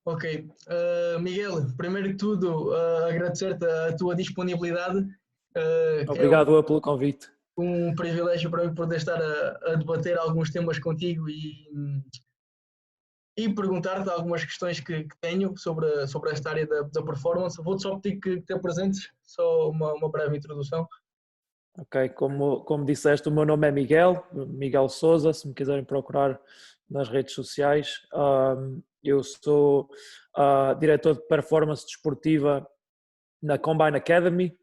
Ok. Miguel, primeiro de tudo, agradecer-te a tua disponibilidade, que é Obrigado eu pelo convite. um privilégio para mim poder estar a debater alguns temas contigo e perguntar-te algumas questões que tenho sobre esta área da performance. Vou-te só pedir que te apresentes, só uma breve introdução. Ok, como disseste, o meu nome é Miguel, Miguel Souza, se me quiserem procurar nas redes sociais. Eu sou diretor de performance desportiva na Combine Academy.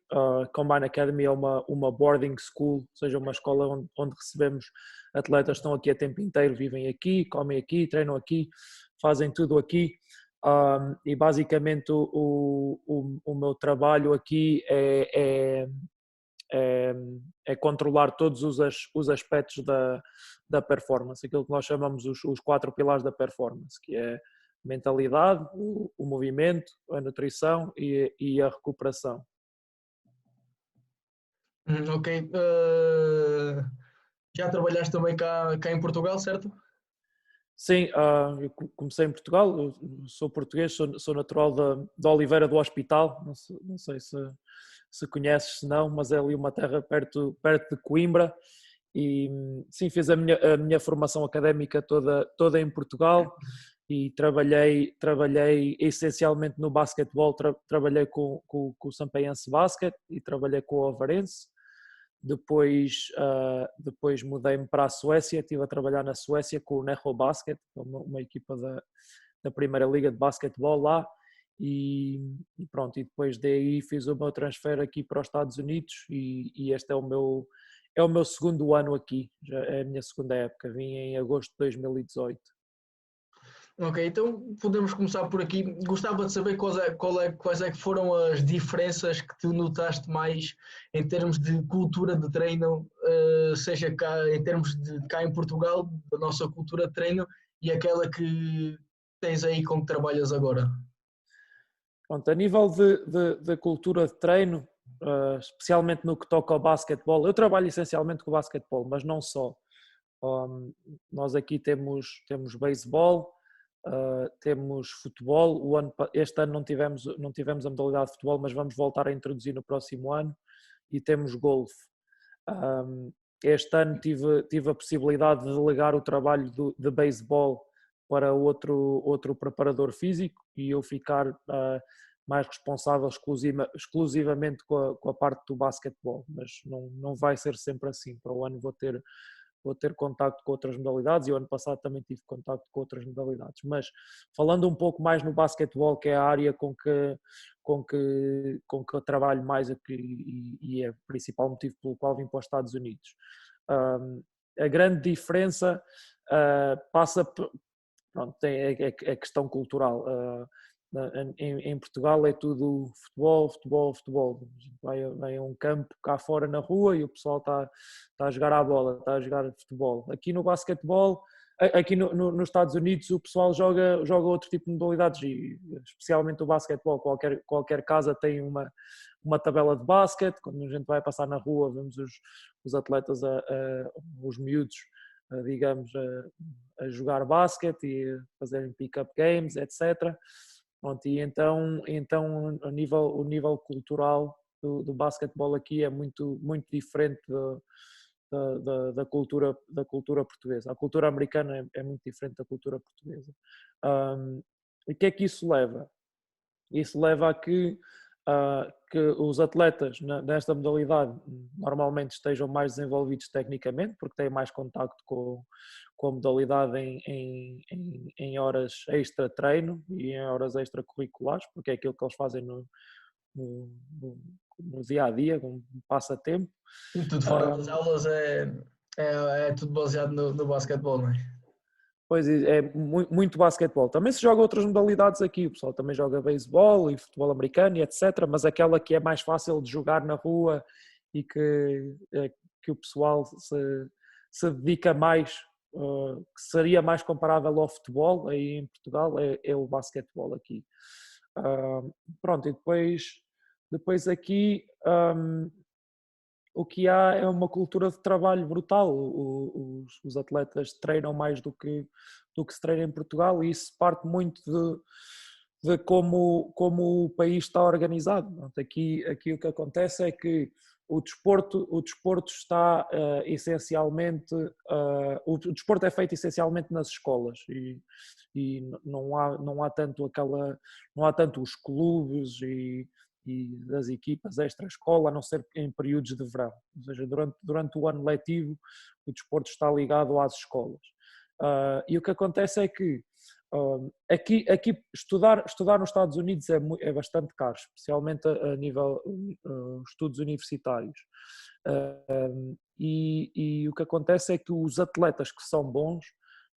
Combine Academy é uma boarding school, ou seja, uma escola onde recebemos atletas que estão aqui a tempo inteiro, vivem aqui, comem aqui, treinam aqui, fazem tudo aqui. E basicamente o meu trabalho aqui é, é controlar todos os aspectos da performance, aquilo que nós chamamos os 4 pilares da performance, que é mentalidade, o movimento, a nutrição e a recuperação. Ok. Já trabalhaste também cá em Portugal, certo? Sim, eu comecei em Portugal, eu sou português, sou natural de Oliveira do Hospital, não sei se conheces, se não, mas é ali uma terra perto de Coimbra. E sim, fiz a minha formação académica toda em Portugal e trabalhei essencialmente no basquetebol, trabalhei com o Sampaense Basket e trabalhei com o Avarense. Depois mudei-me para a Suécia, estive a trabalhar na Suécia com o Nehro Basket, uma equipa da primeira liga de basquetebol lá, e pronto, e depois daí fiz o meu transfer aqui para os Estados Unidos e este é o meu segundo ano aqui, já é a minha segunda época, vim em agosto de 2018. Ok, então podemos começar por aqui. Gostava de saber quais é que foram as diferenças que tu notaste mais em termos de cultura de treino, seja cá, em termos de cá em Portugal, da nossa cultura de treino, e aquela que tens aí com que trabalhas agora. Pronto, a nível de cultura de treino, especialmente no que toca ao basquetebol, eu trabalho essencialmente com o basquetebol, mas não só. Nós aqui temos beisebol, temos futebol. Este ano não tivemos a modalidade de futebol, mas vamos voltar a introduzir no próximo ano. E temos golfe. Este ano tive a possibilidade de delegar o trabalho de beisebol para outro preparador físico e eu ficar mais responsável exclusivamente com a parte do basquetebol, mas não vai ser sempre assim. Para o ano vou ter contacto com outras modalidades e o ano passado também tive contacto com outras modalidades. Mas falando um pouco mais no basquetebol, que é a área com que eu trabalho mais aqui e é o principal motivo pelo qual vim para os Estados Unidos. A grande diferença passa, pronto, é questão cultural. Em Portugal é tudo futebol, futebol, futebol. Vai a um campo cá fora na rua e o pessoal está a jogar à bola, está a jogar futebol. Aqui no basquetebol, aqui nos Estados Unidos o pessoal joga outro tipo de modalidades e especialmente o basquetebol. Qualquer casa tem uma tabela de basquete. Quando a gente vai passar na rua vemos os atletas, os miúdos, digamos, a jogar basquete e a fazerem pick-up games, etc. Pronto, e então o nível cultural do basquetebol aqui é muito diferente da cultura portuguesa. A cultura americana é muito diferente da cultura portuguesa. E o que é que isso leva? Isso leva a que os atletas nesta modalidade normalmente estejam mais desenvolvidos tecnicamente, porque têm mais contacto com a modalidade em horas extra-treino e em horas extracurriculares, porque é aquilo que eles fazem no, no dia a dia, um passatempo. E tudo fora das aulas é tudo baseado no basquetebol, não é? Pois é, muito basquetebol. Também se joga outras modalidades aqui, o pessoal também joga beisebol e futebol americano e etc. Mas aquela que é mais fácil de jogar na rua e que o pessoal se dedica mais, que seria mais comparável ao futebol aí em Portugal, é o basquetebol aqui. Pronto, e depois aqui o que há é uma cultura de trabalho brutal. Os atletas treinam mais do que se treina em Portugal e isso parte muito de como o país está organizado. Aqui o que acontece é que o desporto está essencialmente, o desporto é feito essencialmente nas escolas e não há tanto não há tanto os clubes e das equipas extra-escola, a não ser em períodos de verão. Ou seja, durante o ano letivo o desporto está ligado às escolas. E o que acontece é que aqui estudar nos Estados Unidos é bastante caro, especialmente a nível estudos universitários. E o que acontece é que os atletas que são bons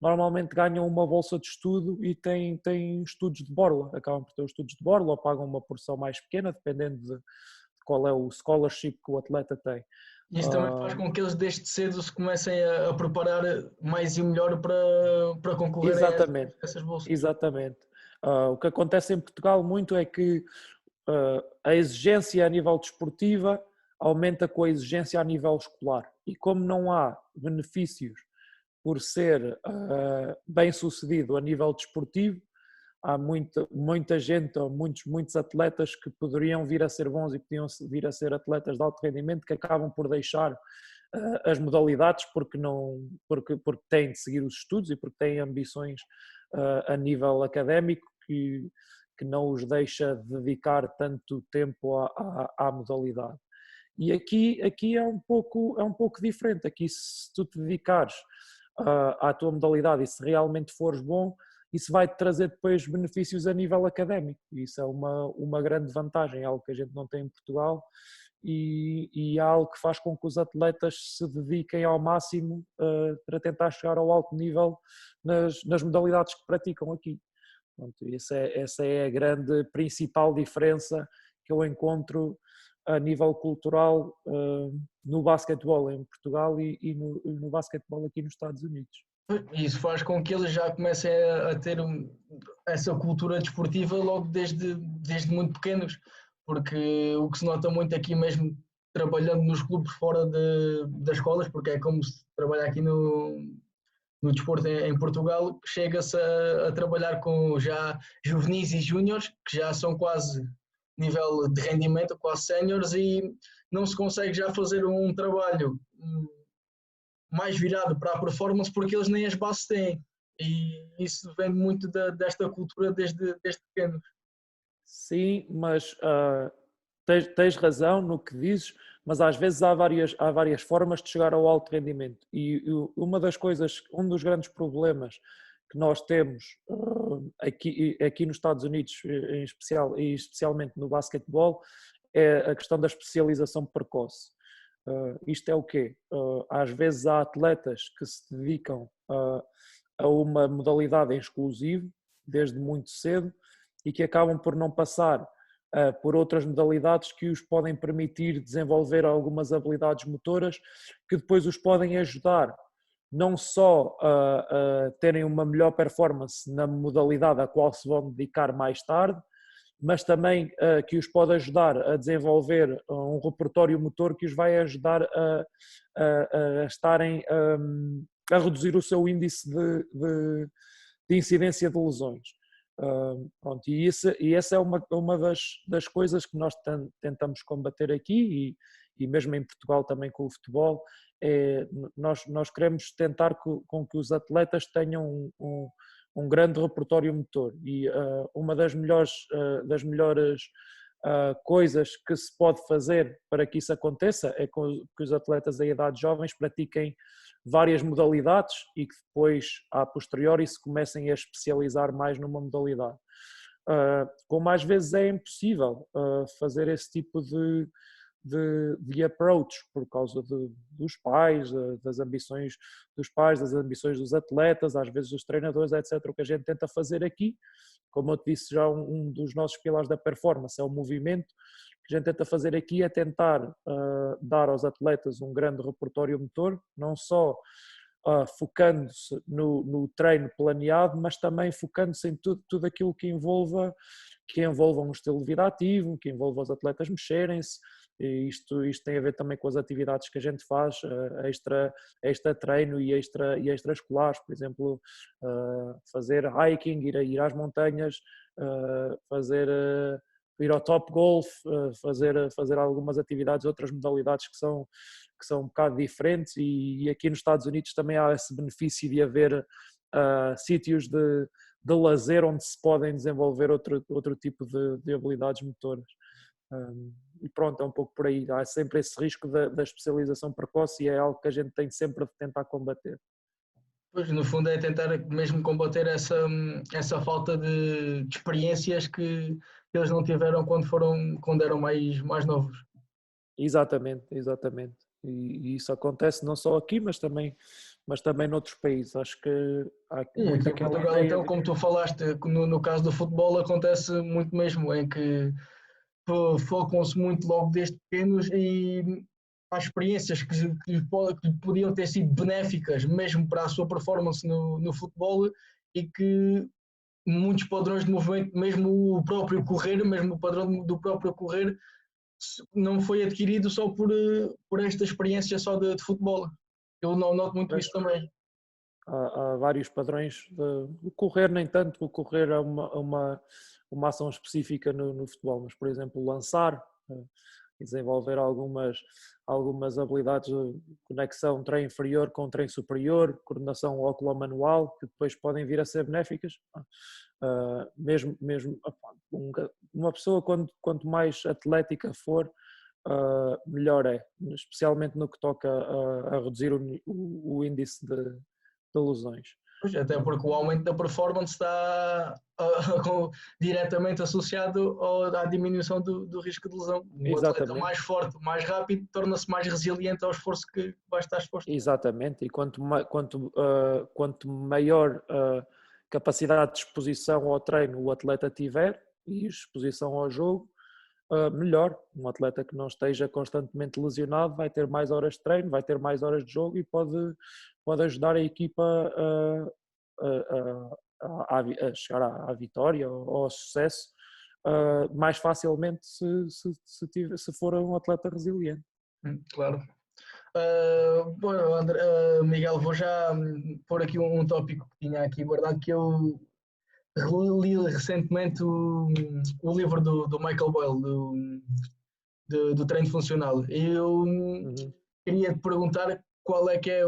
normalmente ganham uma bolsa de estudo e têm estudos de borla, acabam por ter os estudos de borla ou pagam uma porção mais pequena, dependendo de qual é o scholarship que o atleta tem. Isso também faz com que eles desde cedo se comecem a preparar mais e melhor para concorrerem a Exatamente, essas bolsas. exatamente. O que acontece em Portugal muito é que a exigência a nível desportiva aumenta com a exigência a nível escolar. E como não há benefícios por ser bem-sucedido a nível desportivo, há muita gente, ou muitos atletas que poderiam vir a ser bons e podiam vir a ser atletas de alto rendimento que acabam por deixar as modalidades porque têm de seguir os estudos e porque têm ambições a nível académico que não os deixa dedicar tanto tempo à modalidade. E aqui é um pouco diferente. Aqui, se tu te dedicares à tua modalidade e se realmente fores bom, isso vai te trazer depois benefícios a nível académico. Isso é uma grande vantagem, é algo que a gente não tem em Portugal e é algo que faz com que os atletas se dediquem ao máximo para tentar chegar ao alto nível nas modalidades que praticam aqui. Pronto, essa é a grande principal diferença que eu encontro a nível cultural no basquetebol em Portugal e no basquetebol aqui nos Estados Unidos. Isso faz com que eles já comecem a ter essa cultura desportiva logo desde muito pequenos, porque o que se nota muito aqui mesmo trabalhando nos clubes fora das escolas, porque é como se trabalha aqui no desporto em Portugal, chega-se a trabalhar com já juvenis e júniores, que já são quase nível de rendimento, quase séniores, e não se consegue já fazer um trabalho mais virado para a performance porque eles nem as bases têm. E isso vem muito desta cultura desde pequenos. Sim, mas tens razão no que dizes, mas às vezes há várias formas de chegar ao alto rendimento. E uma das coisas, um dos grandes problemas que nós temos aqui nos Estados Unidos, em especial, e especialmente no basquetebol, é a questão da especialização precoce. Isto é o quê? Às vezes há atletas que se dedicam a uma modalidade em exclusivo, desde muito cedo, e que acabam por não passar por outras modalidades que os podem permitir desenvolver algumas habilidades motoras que depois os podem ajudar não só a terem uma melhor performance na modalidade a qual se vão dedicar mais tarde, mas também que os pode ajudar a desenvolver um repertório motor que os vai ajudar a estarem a reduzir o seu índice de incidência de lesões. Pronto, e essa é uma das coisas que nós tentamos combater aqui e mesmo em Portugal também com o futebol, nós queremos tentar com que os atletas tenham um grande repertório motor e uma das melhores coisas que se pode fazer para que isso aconteça é que os atletas em idades jovens pratiquem várias modalidades e que depois, a posteriori, se comecem a especializar mais numa modalidade. Como às vezes é impossível fazer esse tipo de approach por causa dos pais, das ambições dos pais, das ambições dos atletas, às vezes dos treinadores, etc. O que a gente tenta fazer aqui, como eu te disse já, um dos nossos pilares da performance é o movimento. O que a gente tenta fazer aqui é tentar dar aos atletas um grande repertório motor, não só focando-se no treino planeado, mas também focando-se em tudo aquilo que envolva um estilo de vida ativo, que envolva os atletas mexerem-se E isto tem a ver também com as atividades que a gente faz, extra treino e extraescolares, por exemplo, fazer hiking, ir às montanhas, ir ao top golf, fazer algumas atividades, outras modalidades que são um bocado diferentes, e aqui nos Estados Unidos também há esse benefício de haver sítios de lazer onde se podem desenvolver outro tipo de habilidades motoras. E pronto, é um pouco por aí. Há sempre esse risco da especialização precoce, e é algo que a gente tem sempre de tentar combater. Pois, no fundo, é tentar mesmo combater essa falta de experiências que eles não tiveram quando eram mais novos. Exatamente, exatamente. E isso acontece não só aqui, mas também noutros países. Acho que há E muito aqui em aquela Portugal, ideia então, de... como tu falaste, no caso do futebol acontece muito mesmo, em que focam-se muito logo desde pequenos e há experiências que podiam ter sido benéficas mesmo para a sua performance no futebol, e que muitos padrões de movimento, mesmo o próprio correr, mesmo o padrão do próprio correr, não foi adquirido só por esta experiência só de futebol. Eu não noto muito isso também. Há vários padrões. O correr, nem tanto, o correr é uma ação específica no futebol, mas, por exemplo, lançar, desenvolver algumas habilidades de conexão treino inferior com treino superior, coordenação óculo-manual, que depois podem vir a ser benéficas. Mesmo uma pessoa, quanto mais atlética for, melhor é, especialmente no que toca a reduzir o índice de lesões. Pois, até porque o aumento da performance está diretamente associado à diminuição do risco de lesão. Um atleta Exatamente. mais forte, mais rápido, torna-se mais resiliente ao esforço que vai estar exposto. Exatamente, e quanto maior capacidade de exposição ao treino o atleta tiver e exposição ao jogo, melhor. Um atleta que não esteja constantemente lesionado vai ter mais horas de treino, vai ter mais horas de jogo, e pode ajudar a equipa a chegar à vitória ou ao sucesso mais facilmente se for um atleta resiliente. Claro. Bom, André, Miguel, vou já pôr aqui um tópico que tinha aqui guardado, que eu li recentemente o livro do Michael Boyle, do treino funcional. Eu Uhum. queria te perguntar qual é que é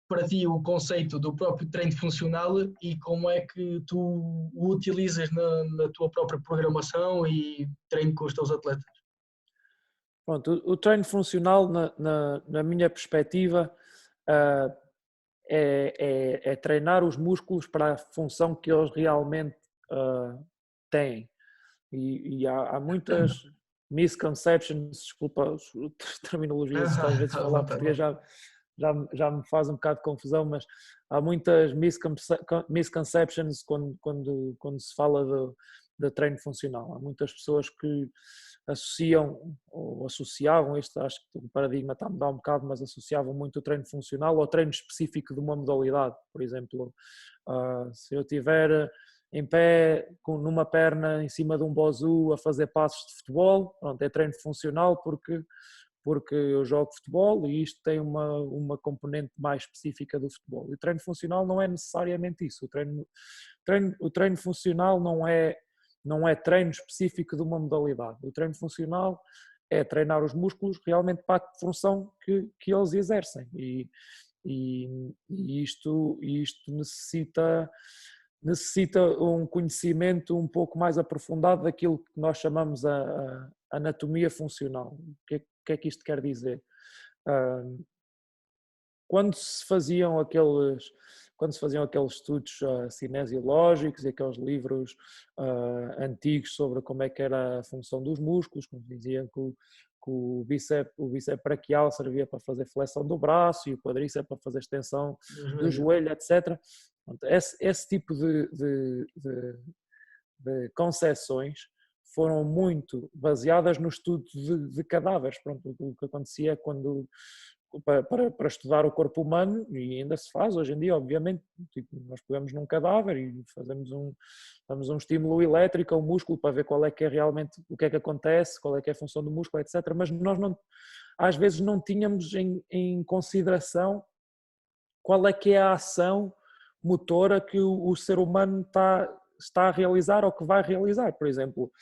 para ti o conceito do próprio treino funcional e como é que tu o utilizas na tua própria programação e treino com os teus atletas. Pronto, o treino funcional, na minha perspectiva, é treinar os músculos para a função que eles realmente têm. E há muitas misconceptions, desculpa a terminologia, se às vezes falar português já me faz um bocado de confusão, mas há muitas misconceptions quando se fala de treino funcional. Há muitas pessoas que associam ou associavam, acho que o paradigma está a mudar um bocado, mas associavam muito o treino funcional ao treino específico de uma modalidade. Por exemplo, se eu estiver em pé, numa perna em cima de um bosu a fazer passos de futebol, pronto, é treino funcional porque eu jogo futebol e isto tem uma componente mais específica do futebol. E o treino funcional não é necessariamente isso. O treino funcional não é treino específico de uma modalidade. O treino funcional é treinar os músculos realmente para a função que eles exercem. E isto necessita um conhecimento um pouco mais aprofundado daquilo que nós chamamos a anatomia funcional. O que é que isto quer dizer? Quando se faziam aqueles estudos cinesiológicos e aqueles livros antigos sobre como é que era a função dos músculos, como diziam que o bíceps braquial servia para fazer flexão do braço e o quadríceps para fazer extensão do joelho, etc. Esse tipo de concepções foram muito baseadas no estudo de cadáveres. Pronto, o que acontecia quando para estudar o corpo humano, e ainda se faz hoje em dia, obviamente. Tipo, nós pegamos num cadáver e damos um estímulo elétrico ao músculo para ver qual é que é realmente, o que é que acontece, qual é que é a função do músculo, etc. Mas nós não, às vezes não tínhamos em consideração qual é que é a ação motora que o ser humano está a realizar ou que vai realizar. Por exemplo,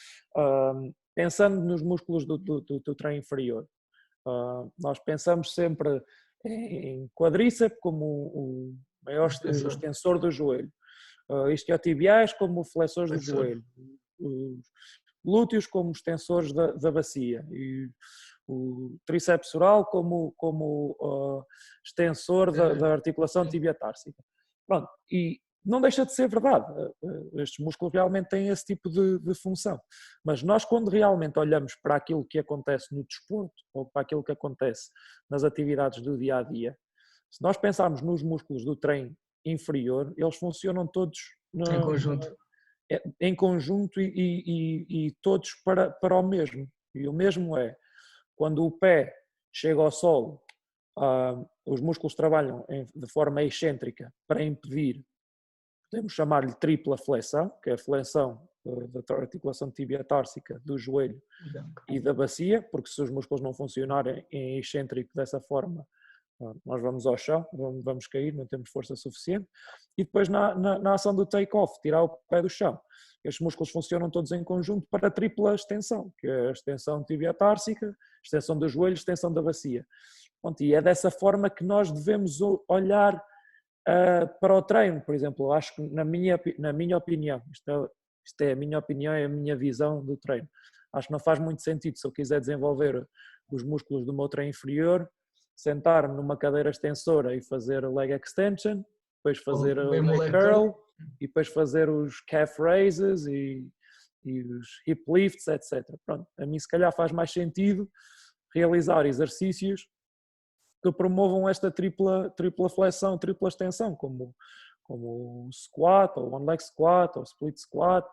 pensando nos músculos do treino inferior, nós pensamos sempre em quadríceps como o maior o extensor do joelho, isquiotibiais como os flexores do joelho, os glúteos como os extensores da bacia e o tríceps oral como extensor da articulação tibia-társica. Pronto, e não deixa de ser verdade, estes músculos realmente têm esse tipo de função, mas nós quando realmente olhamos para aquilo que acontece no desporto ou para aquilo que acontece nas atividades do dia-a-dia, se nós pensarmos nos músculos do treino inferior, eles funcionam todos em conjunto e todos para o mesmo, e o mesmo é, quando o pé chega ao solo, os músculos trabalham de forma excêntrica para impedir, podemos chamar-lhe tripla flexão, que é a flexão da articulação tibia-társica, do joelho e da bacia, porque se os músculos não funcionarem em excêntrico dessa forma, nós vamos ao chão, vamos cair, não temos força suficiente. E depois na ação do take-off, tirar o pé do chão. Estes músculos funcionam todos em conjunto para a tripla extensão, que é a extensão tibia-társica, extensão do joelho, extensão da bacia. E é dessa forma que nós devemos olhar para o treino. Por exemplo, acho que na minha opinião, isto é a minha opinião, é a minha visão do treino, acho que não faz muito sentido, se eu quiser desenvolver os músculos do meu treino inferior, sentar-me numa cadeira extensora e fazer leg extension, depois fazer o leg curl e depois fazer os calf raises e os hip lifts, etc. Pronto, a mim se calhar faz mais sentido realizar exercícios que promovam esta tripla flexão, tripla extensão, como o squat, ou one leg squat, ou split squat,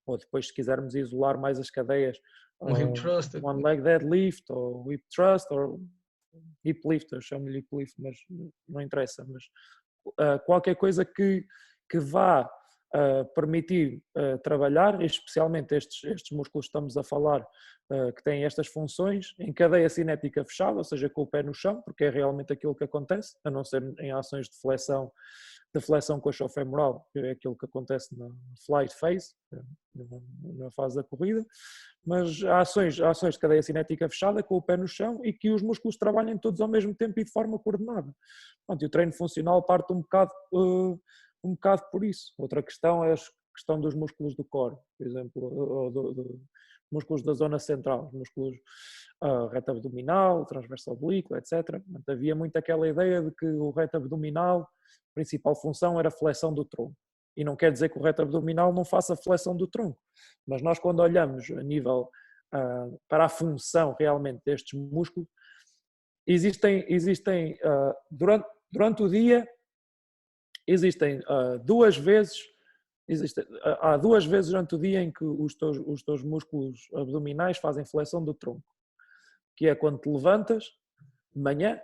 ou depois se quisermos isolar mais as cadeias, hip thrust, one leg deadlift, ou hip thrust, ou hip lift, eu chamo-lhe hip lift, mas não interessa, mas qualquer coisa que vá permitir trabalhar, especialmente estes músculos que estamos a falar, que têm estas funções, em cadeia cinética fechada, ou seja, com o pé no chão, porque é realmente aquilo que acontece, a não ser em ações de flexão coxofemoral, que é aquilo que acontece na flight phase, na fase da corrida, mas há ações de cadeia cinética fechada com o pé no chão e que os músculos trabalhem todos ao mesmo tempo e de forma coordenada. Pronto, e o treino funcional parte um bocado por isso. Outra questão é a questão dos músculos do core, por exemplo, ou músculos da zona central, músculos reto abdominal, transverso oblíquo, etc. Havia muito aquela ideia de que o reto abdominal, a principal função era a flexão do tronco. E não quer dizer que o reto abdominal não faça flexão do tronco, mas nós quando olhamos a nível para a função realmente destes músculos, existem durante o dia, existem há duas vezes durante o dia em que os teus músculos abdominais fazem flexão do tronco, que é quando te levantas de manhã,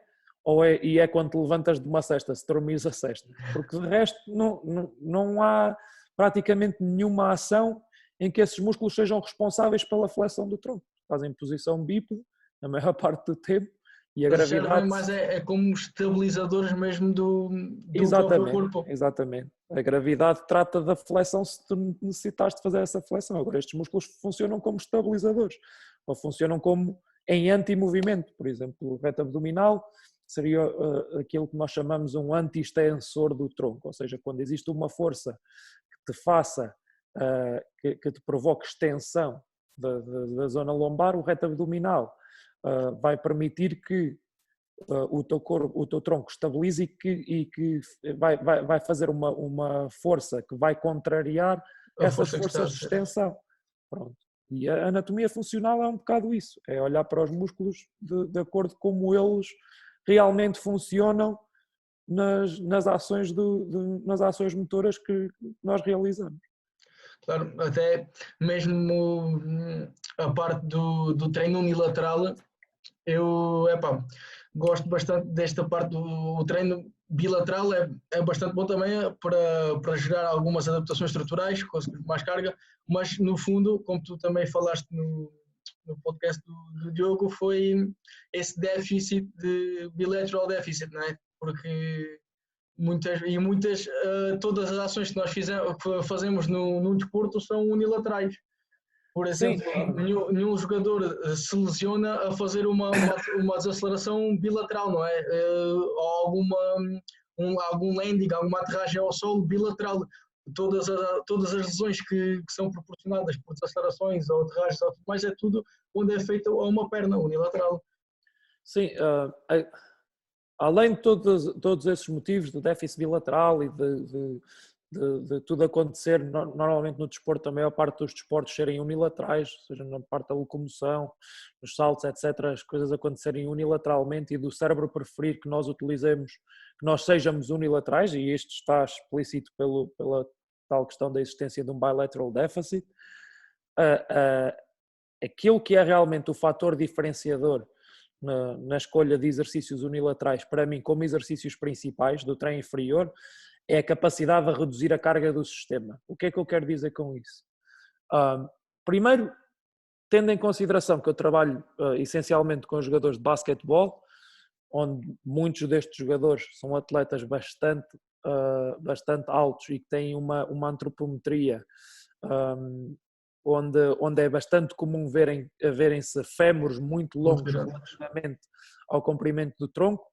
e é quando te levantas de uma cesta, se dormires a cesta, porque de resto não há praticamente nenhuma ação em que esses músculos sejam responsáveis pela flexão do tronco. Fazem posição bípede a maior parte do tempo e a gravidade... Mas é como estabilizadores mesmo do próprio corpo. Exatamente. A gravidade trata da flexão se tu necessitares de fazer essa flexão. Agora estes músculos funcionam como estabilizadores, ou funcionam como em anti-movimento. Por exemplo, o reto abdominal seria aquilo que nós chamamos um anti-extensor do tronco, ou seja, quando existe uma força que te faça, que te provoque extensão da zona lombar, o reto abdominal vai permitir que o teu tronco estabilize e que vai fazer uma força que vai contrariar essas forças de extensão. Pronto. E a anatomia funcional é um bocado isso, é olhar para os músculos de acordo com como eles realmente funcionam nas ações motoras que nós realizamos. Claro, até mesmo a parte do treino unilateral, gosto bastante desta parte do treino bilateral, é bastante bom também para gerar algumas adaptações estruturais, conseguir mais carga, mas no fundo, como tu também falaste no podcast do Diogo, foi esse déficit de bilateral deficit, não é? Porque todas as ações que nós que fazemos no desporto são unilaterais. Por Sim, exemplo, nenhum jogador se lesiona a fazer uma desaceleração bilateral, não é? Ou algum landing, alguma aterragem ao solo bilateral. Todas as lesões que são proporcionadas por desacelerações ou aterragens, mas é tudo onde é feita a uma perna unilateral. sim. Além de todos esses motivos do déficit bilateral e de tudo acontecer, normalmente no desporto, a maior parte dos desportos serem unilaterais, ou seja, na parte da locomoção, nos saltos, etc., as coisas acontecerem unilateralmente e do cérebro preferir que nós utilizemos, que nós sejamos unilaterais, e isto está explícito pela tal questão da existência de um bilateral deficit, aquilo que é realmente o fator diferenciador na escolha de exercícios unilaterais, para mim, como exercícios principais do treino inferior, é a capacidade de reduzir a carga do sistema. O que é que eu quero dizer com isso? Primeiro, tendo em consideração que eu trabalho essencialmente com jogadores de basquetebol, onde muitos destes jogadores são atletas bastante altos e que têm uma antropometria onde é bastante comum verem-se fémures muito longos relativamente ao comprimento do tronco.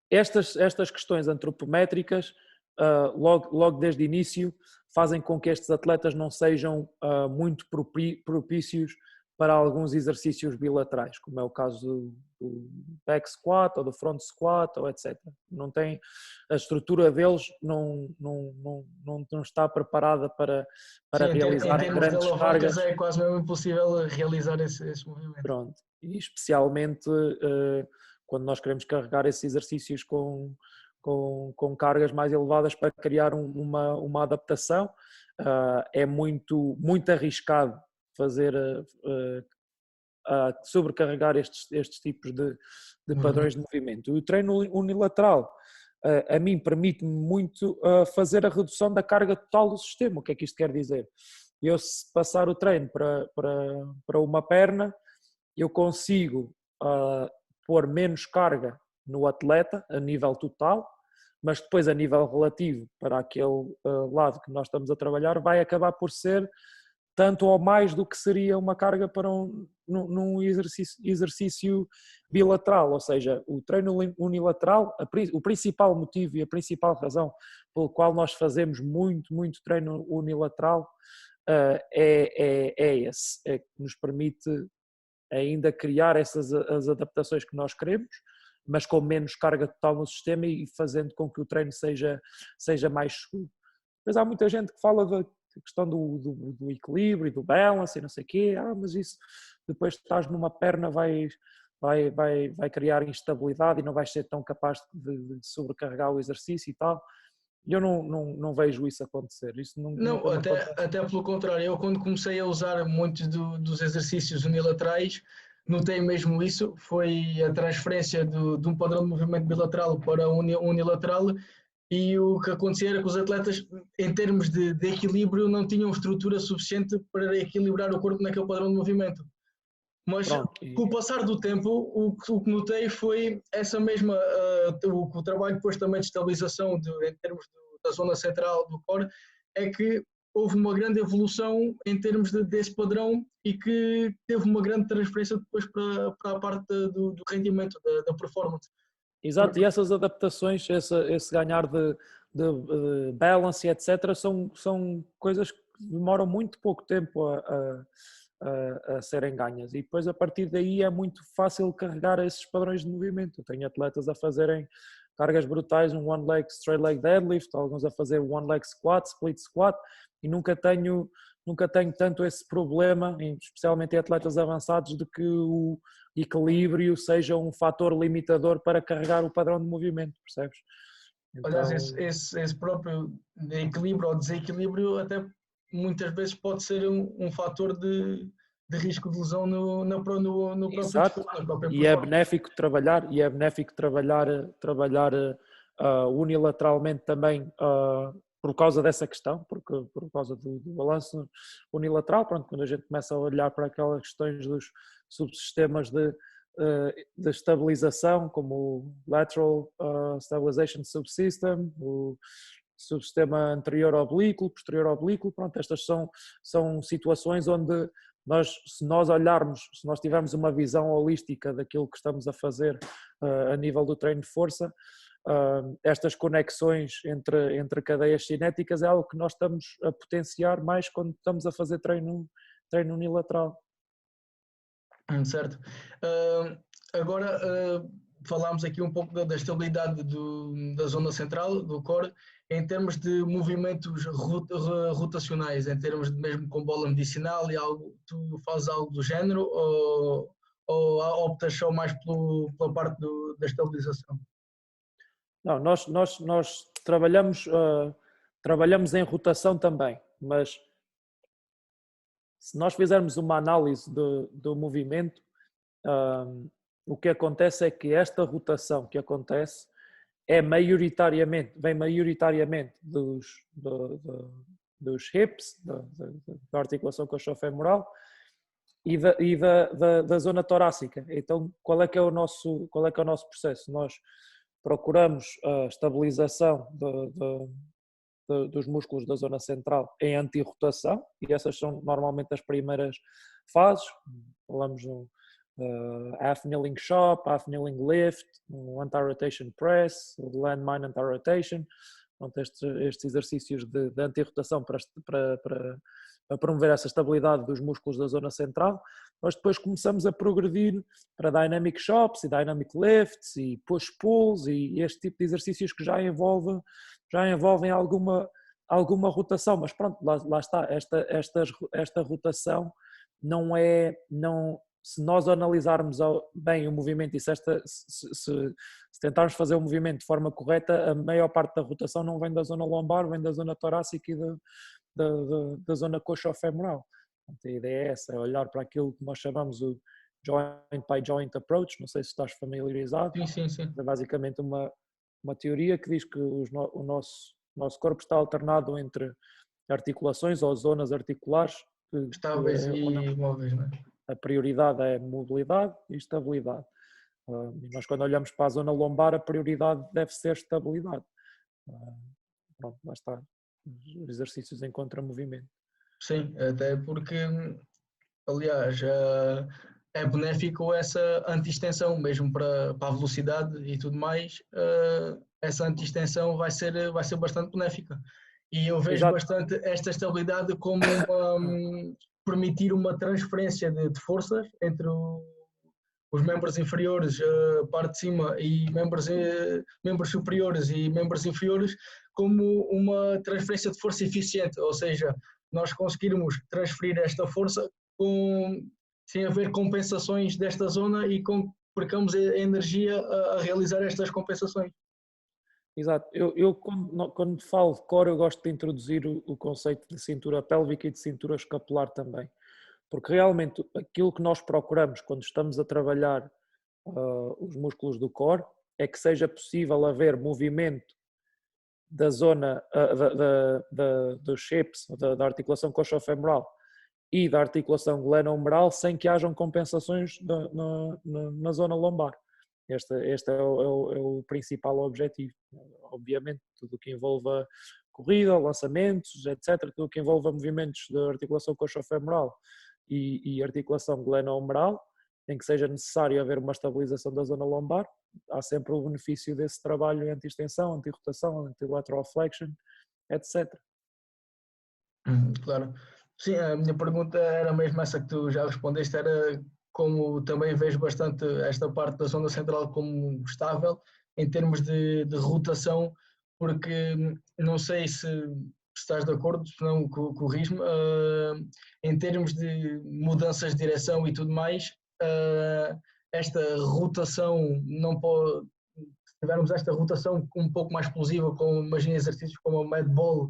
Estas questões antropométricas, logo desde o início, fazem com que estes atletas não sejam muito propícios para alguns exercícios bilaterais, como é o caso do back squat ou do front squat, ou etc. Não tem, a estrutura deles não está preparada para realizar grandes cargas. É quase mesmo impossível realizar esse movimento. Pronto. E especialmente quando nós queremos carregar esses exercícios com cargas mais elevadas para criar uma adaptação, é muito arriscado fazer sobrecarregar estes tipos de padrões de movimento. O treino unilateral a mim permite-me muito fazer a redução da carga total do sistema. O que é que isto quer dizer? Eu, se passar o treino para uma perna, eu consigo pôr menos carga no atleta a nível total, mas depois a nível relativo para aquele lado que nós estamos a trabalhar vai acabar por ser tanto ou mais do que seria uma carga para num exercício bilateral, ou seja, o treino unilateral, o principal motivo e a principal razão pelo qual nós fazemos muito treino unilateral é esse, é que nos permite ainda criar as adaptações que nós queremos, mas com menos carga total no sistema e fazendo com que o treino seja mais seguro. Mas há muita gente que fala da questão do equilíbrio e do balance e não sei o quê, mas isso depois que estás numa perna vai criar instabilidade e não vais ser tão capaz de sobrecarregar o exercício e tal. E eu não vejo isso acontecer. Isso não, até pelo contrário, eu quando comecei a usar muitos dos exercícios unilaterais, notei mesmo isso, foi a transferência de um padrão de movimento bilateral para unilateral, e o que acontecia era que os atletas, em termos de equilíbrio, não tinham estrutura suficiente para equilibrar o corpo naquele padrão de movimento. Mas com o passar do tempo, o que notei foi essa mesma, o trabalho depois também de estabilização em termos da zona central do core, é que houve uma grande evolução em termos desse padrão e que teve uma grande transferência depois para a parte do rendimento, da performance. Exato, e essas adaptações, esse ganhar de balance, etc., são coisas que demoram muito pouco tempo a serem ganhas, e depois a partir daí é muito fácil carregar esses padrões de movimento. Eu tenho atletas a fazerem cargas brutais, um one leg straight leg deadlift, alguns a fazer one leg squat, split squat, e nunca tenho tanto esse problema, especialmente em atletas avançados, de que o equilíbrio seja um fator limitador para carregar o padrão de movimento, percebes? Então... Aliás, esse próprio equilíbrio ou desequilíbrio até muitas vezes pode ser um fator de de risco de lesão no próprio Exato. desporto, na própria E é performance. benéfico trabalhar unilateralmente também por causa dessa questão, porque por causa do balanço unilateral, pronto, quando a gente começa a olhar para aquelas questões dos subsistemas de estabilização, como o Lateral Stabilization Subsystem, o subsistema anterior oblíquo, posterior oblíquo, pronto, estas são situações onde se nós tivermos uma visão holística daquilo que estamos a fazer a nível do treino de força, estas conexões entre cadeias cinéticas é algo que nós estamos a potenciar mais quando estamos a fazer treino unilateral. Certo. Agora falámos aqui um pouco da estabilidade da zona central, do core, em termos de movimentos rotacionais, em termos de mesmo com bola medicinal e algo, tu fazes algo do género ou optas só mais pela parte da estabilização? Não, nós trabalhamos em rotação também, mas se nós fizermos uma análise do movimento, o que acontece é que esta rotação que acontece vem maioritariamente dos hips, da articulação coxofemoral e da zona torácica. Então, qual é que é o nosso processo? Nós procuramos a estabilização dos músculos da zona central em antirrotação, e essas são normalmente as primeiras fases. Falamos no half kneeling chop, half kneeling lift, um anti-rotation press, o landmine anti-rotation, estes exercícios de antirrotação para promover essa estabilidade dos músculos da zona central. Nós depois começamos a progredir para dynamic chops e dynamic lifts e push-pulls e este tipo de exercícios que já envolvem alguma rotação, mas pronto, lá está, esta rotação se nós analisarmos bem o movimento e se tentarmos fazer o movimento de forma correta, a maior parte da rotação não vem da zona lombar, vem da zona torácica e da zona coxofemoral. A ideia é essa, é olhar para aquilo que nós chamamos o joint by joint approach, não sei se estás familiarizado. Sim. É basicamente uma teoria que diz que o nosso corpo está alternado entre articulações ou zonas articulares Estáveis e imóveis, não é? A prioridade é mobilidade e estabilidade. Nós quando olhamos para a zona lombar, a prioridade deve ser estabilidade. Pronto, lá está, os exercícios em contramovimento. Sim, até porque, aliás, é benéfico essa anti-extensão, mesmo para a velocidade e tudo mais, essa anti-extensão vai ser bastante benéfica. E eu vejo bastante esta estabilidade como permitir uma transferência de forças entre os membros inferiores, a parte de cima, e membros superiores e membros inferiores, como uma transferência de força eficiente, ou seja, nós conseguirmos transferir esta força sem haver compensações desta zona e percamos a energia a realizar estas compensações. Exato. Eu quando falo de core, eu gosto de introduzir o conceito de cintura pélvica e de cintura escapular também. Porque realmente aquilo que nós procuramos quando estamos a trabalhar os músculos do core é que seja possível haver movimento da zona dos hips, da articulação coxofemoral e da articulação glenohumeral sem que hajam compensações na zona lombar. Este é o principal objetivo. Obviamente, tudo o que envolva corrida, lançamentos, etc., tudo o que envolva movimentos da articulação coxofemoral e articulação glenohumeral, em que seja necessário haver uma estabilização da zona lombar, há sempre o benefício desse trabalho em anti-extensão, anti-rotação, anti-lateral flexion, etc. Claro. Sim, a minha pergunta era mesmo essa que tu já respondeste, era como também vejo bastante esta parte da zona central como estável em termos de rotação, porque não sei se estás de acordo, se não corrijo-me, em termos de mudanças de direção e tudo mais, esta rotação não pode, se tivermos esta rotação um pouco mais explosiva, como imagina exercícios como o Mad Ball,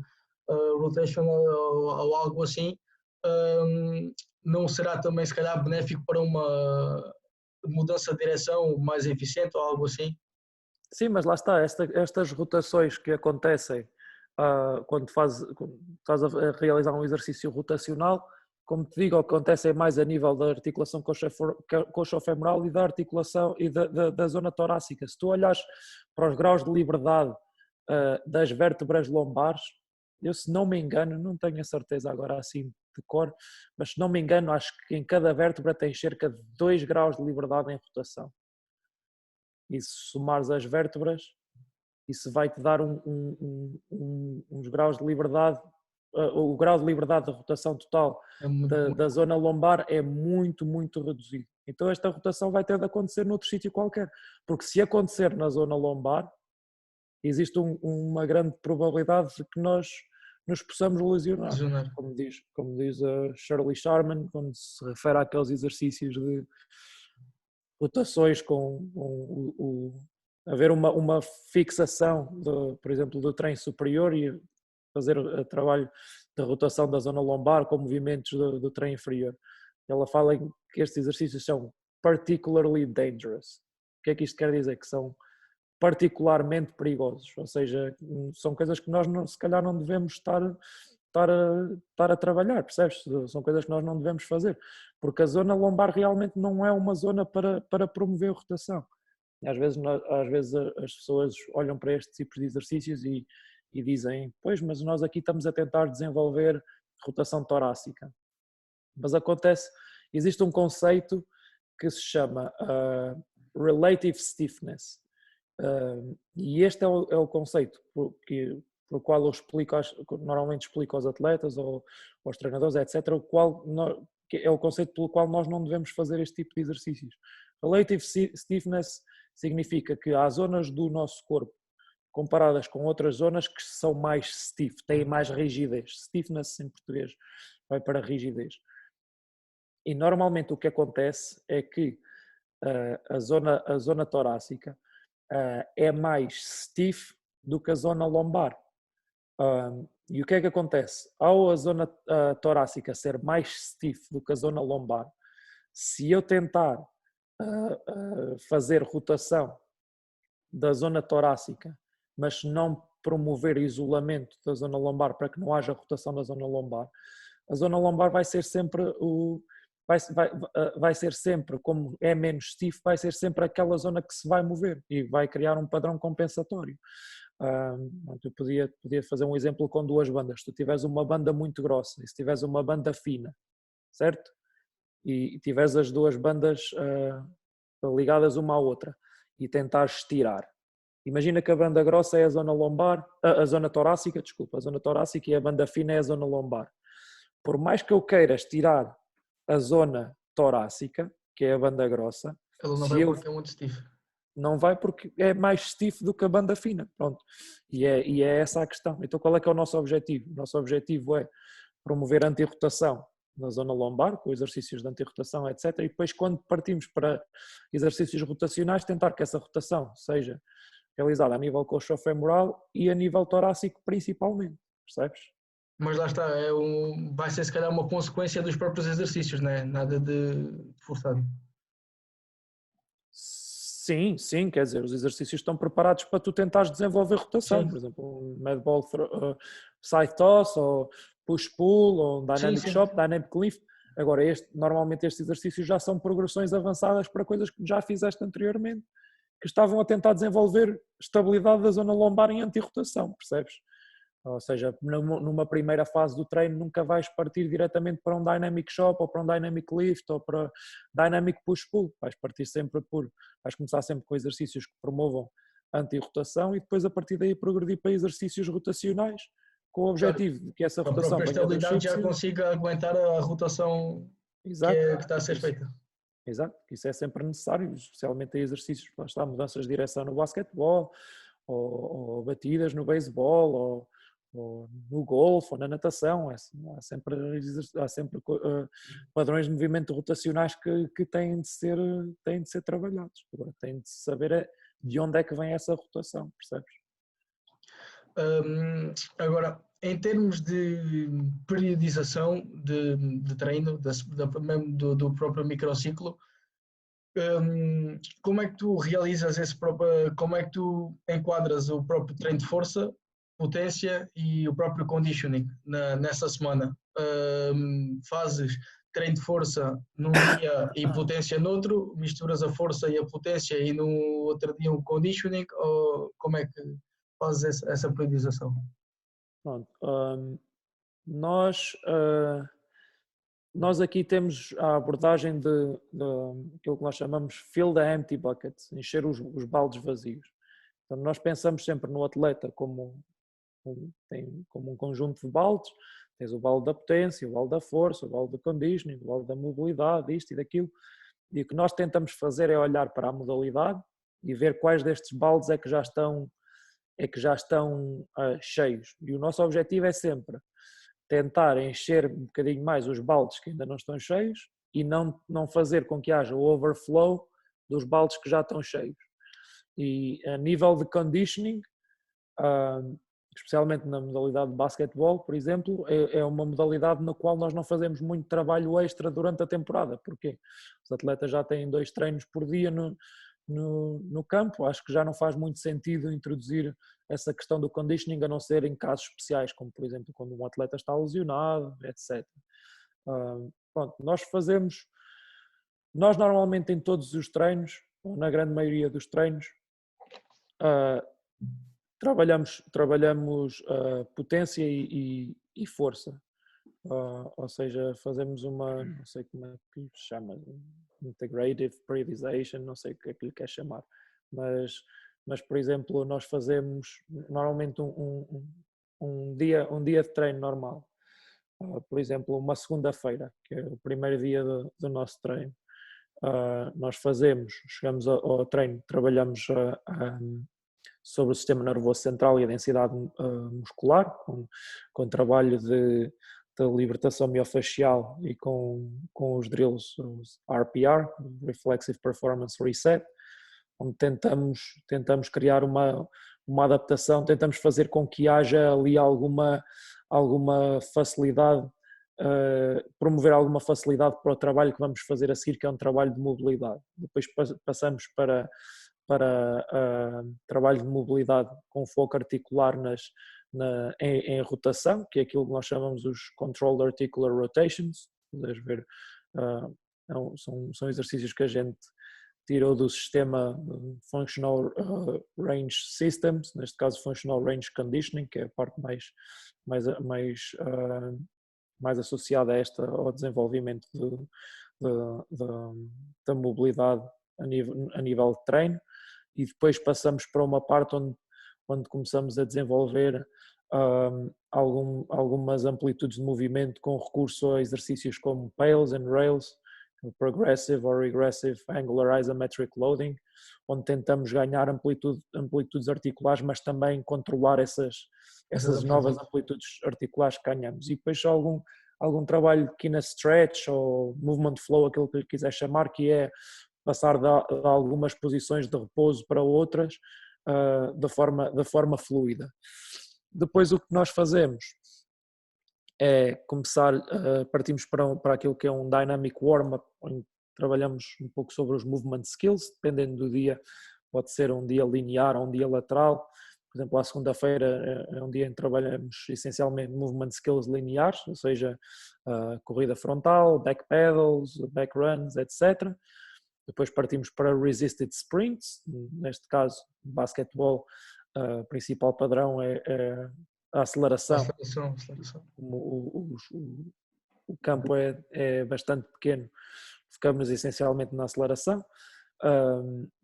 rotational ou algo assim, não será também se calhar benéfico para uma mudança de direção mais eficiente ou algo assim? Sim, mas lá está, estas rotações que acontecem quando estás a realizar um exercício rotacional, como te digo, acontecem mais a nível da articulação coxofemoral e da articulação e da zona torácica. Se tu olhares para os graus de liberdade das vértebras lombares, eu se não me engano, não tenho a certeza agora assim de cor, mas se não me engano, acho que em cada vértebra tem cerca de 2 graus de liberdade em rotação. E se somares as vértebras, isso vai-te dar uns graus de liberdade, o grau de liberdade da rotação total É muito, da zona lombar é muito, muito reduzido. Então esta rotação vai ter de acontecer noutro sítio qualquer, porque se acontecer na zona lombar, existe uma grande probabilidade de que nós nos possamos lesionar, lesionar. como diz a Shirley Sharman, quando se refere àqueles exercícios de rotações com haver uma fixação, por exemplo, do trem superior e fazer o trabalho de rotação da zona lombar com movimentos do trem inferior. Ela fala que estes exercícios são particularly dangerous. O que é que isto quer dizer? Que são particularmente perigosos, ou seja, são coisas que nós se calhar não devemos estar a trabalhar, percebes? São coisas que nós não devemos fazer, porque a zona lombar realmente não é uma zona para promover rotação. Às vezes as pessoas olham para estes tipos de exercícios e dizem, pois, mas nós aqui estamos a tentar desenvolver rotação torácica. Mas existe um conceito que se chama relative stiffness. E este é o conceito por qual eu normalmente explico aos atletas ou aos treinadores, etc., que é o conceito pelo qual nós não devemos fazer este tipo de exercícios. Relative stiffness significa que há zonas do nosso corpo comparadas com outras zonas que são mais stiff, têm mais rigidez. Stiffness em português vai para rigidez. E normalmente o que acontece é que a zona torácica é mais stiff do que a zona lombar. E o que é que acontece? Ao a zona torácica ser mais stiff do que a zona lombar, se eu tentar fazer rotação da zona torácica, mas não promover isolamento da zona lombar para que não haja rotação da zona lombar, a zona lombar vai ser sempre vai ser sempre, como é menos stiff, vai ser sempre aquela zona que se vai mover e vai criar um padrão compensatório. Eu podia fazer um exemplo com duas bandas. Se tu tiveres uma banda muito grossa e se tiveres uma banda fina, certo? E tiveres as duas bandas ligadas uma à outra e tentares estirar. Imagina que a banda grossa é a zona lombar, a zona torácica, desculpa, a zona torácica e a banda fina é a zona lombar. Por mais que eu queira estirar a zona torácica, que é a banda grossa, Ele não vai porque é muito stiff. não vai porque é mais stiff do que a banda fina, pronto. E é essa a questão. Então qual é que é o nosso objetivo? O nosso objetivo é promover a antirrotação na zona lombar, com exercícios de antirrotação, etc. E depois quando partimos para exercícios rotacionais, tentar que essa rotação seja realizada a nível coxofemoral e a nível torácico principalmente, percebes? Mas lá está, vai ser se calhar uma consequência dos próprios exercícios, né? Nada de forçado. Sim, sim, quer dizer, os exercícios estão preparados para tu tentares desenvolver rotação, Sim, por exemplo, um med ball side toss, ou push-pull, ou um sim, dynamic sim. chop, dynamic lift. Agora, normalmente estes exercícios já são progressões avançadas para coisas que já fizeste anteriormente, que estavam a tentar desenvolver estabilidade da zona lombar em antirrotação, percebes? Ou seja, numa primeira fase do treino nunca vais partir diretamente para um dynamic chop ou para um dynamic lift ou para dynamic push-pull. Vais começar sempre com exercícios que promovam anti-rotação e depois a partir daí progredir para exercícios rotacionais com o Claro, objetivo de que essa a rotação própria venha do estabilidade shape já possível. consiga aguentar a rotação Exato. que está a ser feita. Exato, isso é sempre necessário, especialmente em exercícios, lá está, mudanças de direção no basquetebol, ou batidas no beisebol, ou no golfe, ou na natação. Há sempre padrões de movimento rotacionais que têm de ser trabalhados. Agora, têm de saber de onde é que vem essa rotação, percebes? Agora, em termos de periodização de treino, mesmo do próprio microciclo, como é que tu realizas como é que tu enquadras o próprio treino de força, potência e o próprio conditioning nessa semana? Fazes treino de força num dia e potência noutro, misturas a força e a potência e no outro dia um conditioning, ou como é que fazes essa periodização? Pronto. Nós, nós aqui temos a abordagem de aquilo que nós chamamos fill the empty bucket, encher os baldes vazios. Então, nós pensamos sempre no atleta como um conjunto de baldes. Tens o balde da potência, o balde da força, o balde do conditioning, o balde da mobilidade, isto e daquilo. E o que nós tentamos fazer é olhar para a modalidade e ver quais destes baldes é que já estão cheios. E o nosso objetivo é sempre tentar encher um bocadinho mais os baldes que ainda não estão cheios e não fazer com que haja o overflow dos baldes que já estão cheios. E a nível de conditioning, especialmente na modalidade de basquetebol, por exemplo, é uma modalidade na qual nós não fazemos muito trabalho extra durante a temporada. Porquê? Os atletas já têm 2 treinos por dia no campo. Acho que já não faz muito sentido introduzir essa questão do conditioning, a não ser em casos especiais, como por exemplo quando um atleta está lesionado, etc. Pronto, nós normalmente em todos os treinos, ou na grande maioria dos treinos, trabalhamos potência e força, ou seja, fazemos não sei como é que se chama, integrative periodization, não sei o que é que lhe quer chamar, mas por exemplo, nós fazemos normalmente um dia de treino normal, por exemplo, uma segunda-feira, que é o primeiro dia do nosso treino. Nós chegamos ao treino, trabalhamos sobre o sistema nervoso central e a densidade muscular, com trabalho de libertação miofascial e com os drills, os RPR, Reflexive Performance Reset, onde tentamos criar uma adaptação, tentamos fazer com que haja ali alguma facilidade, promover alguma facilidade para o trabalho que vamos fazer a seguir, que é um trabalho de mobilidade. Depois passamos para trabalho de mobilidade com foco articular em rotação, que é aquilo que nós chamamos os Controlled Articular Rotations. Podes ver, são exercícios que a gente tirou do sistema Functional Range Systems, neste caso Functional Range Conditioning, que é a parte mais associada ao desenvolvimento da mobilidade a nível de treino. E depois passamos para uma parte onde começamos a desenvolver algumas amplitudes de movimento com recurso a exercícios como Pails and Rails, Progressive or Regressive Angular Isometric Loading, onde tentamos ganhar amplitudes articulares, mas também controlar essas novas amplitudes articulares que ganhamos. E depois algum trabalho de kina stretch ou movement flow, aquilo que lhe quiser chamar, que é passar de algumas posições de repouso para outras da forma fluida. Depois o que nós fazemos é partimos para aquilo que é um dynamic warm-up, onde trabalhamos um pouco sobre os movement skills, dependendo do dia, pode ser um dia linear ou um dia lateral. Por exemplo, a segunda-feira é um dia em que trabalhamos essencialmente movement skills lineares, ou seja, corrida frontal, back pedals, back runs, etc. Depois partimos para resisted sprints, neste caso, no basquetebol, o principal padrão é a aceleração. Como o campo é bastante pequeno, focamos essencialmente na aceleração.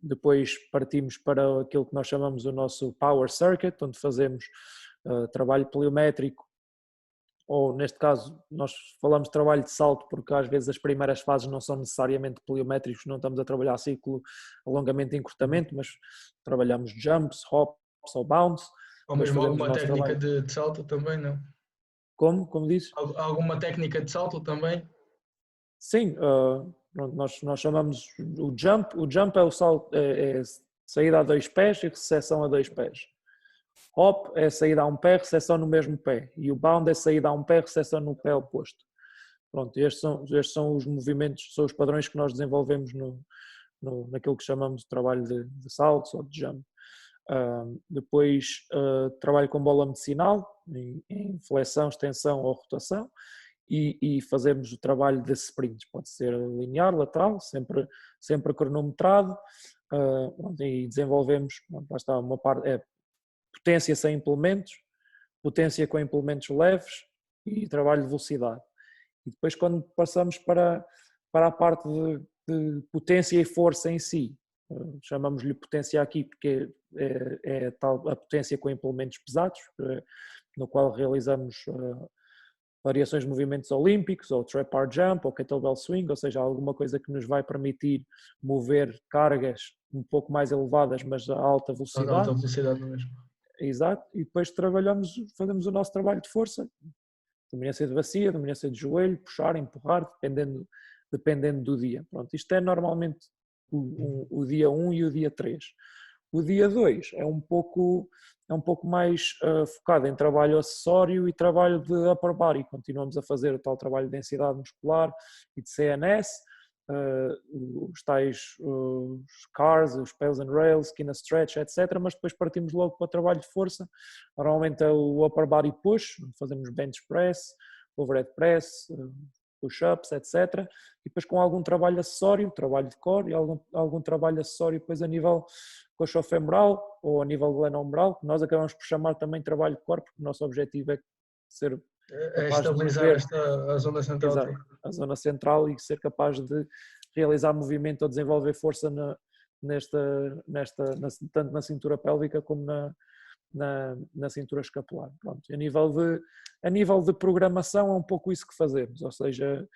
Depois partimos para aquilo que nós chamamos o nosso Power Circuit, onde fazemos trabalho pliométrico, ou neste caso nós falamos de trabalho de salto porque às vezes as primeiras fases não são necessariamente pliométricos, não estamos a trabalhar ciclo, alongamento e encurtamento, mas trabalhamos jumps, hops ou bounce. Ou mesmo alguma técnica de salto também, não? Como dizes? Alguma técnica de salto também? Sim, nós chamamos o jump é o salto, é saída a 2 pés e recessão a 2 pés. Hop é saída a um pé, recepção no mesmo pé. E o bound é saída a um pé, recepção no pé oposto. Pronto, estes são os movimentos, são os padrões que nós desenvolvemos naquilo que chamamos de trabalho de saltos ou de jump. Depois trabalho com bola medicinal, em flexão, extensão ou rotação, e fazemos o trabalho de sprints, pode ser linear, lateral, sempre cronometrado, e desenvolvemos, lá está, uma parte, potência sem implementos, potência com implementos leves e trabalho de velocidade. E depois quando passamos para a parte de potência e força em si, chamamos-lhe potência aqui porque é tal a potência com implementos pesados, no qual realizamos variações de movimentos olímpicos, ou trap bar jump, ou kettlebell swing, ou seja, alguma coisa que nos vai permitir mover cargas um pouco mais elevadas, mas a alta velocidade. Alta velocidade mesmo. Exato, e depois fazemos o nosso trabalho de força, dominância de bacia, dominância de joelho, puxar, empurrar, dependendo do dia. Pronto, isto é normalmente o dia 1 e o dia 3. O dia 2 é um pouco mais focado em trabalho acessório e trabalho de upper body. Continuamos a fazer o tal trabalho de densidade muscular e de CNS, os tais os CARs, os Pails and Rails, Skin a Stretch, etc. Mas depois partimos logo para o trabalho de força. Normalmente é o upper body push, fazemos bench press, overhead press, push-ups, etc. E depois com algum trabalho acessório, trabalho de core e algum trabalho acessório depois a nível coxofemoral ou a nível glenohumeral, que nós acabamos por chamar também trabalho de core, porque o nosso objetivo é ser capaz de estabilizar mover a zona central. exato, a zona central e ser capaz de realizar movimento ou desenvolver força tanto na cintura pélvica como na cintura escapular. Pronto. A nível de programação é um pouco isso que fazemos, ou seja,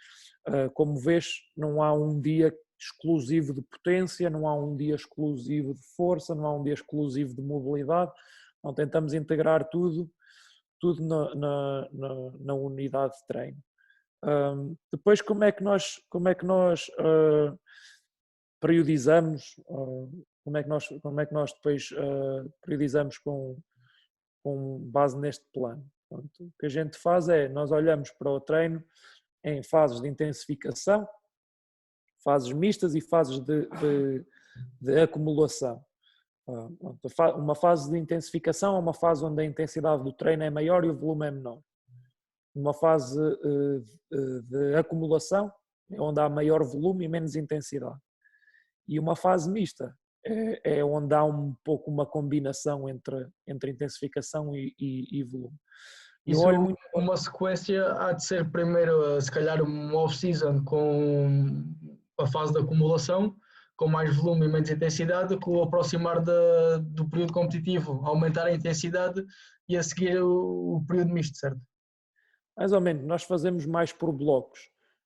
como vês, não há um dia exclusivo de potência, não há um dia exclusivo de força, não há um dia exclusivo de mobilidade, então tentamos integrar tudo na unidade de treino. Depois como é que nós periodizamos, como é que nós depois periodizamos com base neste plano. Portanto, o que a gente faz é, nós olhamos para o treino em fases de intensificação, fases mistas e fases de acumulação. Uma fase de intensificação é uma fase onde a intensidade do treino é maior e o volume é menor. Uma fase de acumulação é onde há maior volume e menos intensidade. E uma fase mista é onde há um pouco uma combinação entre intensificação e volume. Isso, uma sequência há de ser primeiro, se calhar, uma off-season com a fase de acumulação, com mais volume e menos intensidade, com o aproximar do período competitivo, aumentar a intensidade e a seguir o período misto, certo? Mais ou menos, nós fazemos mais por blocos,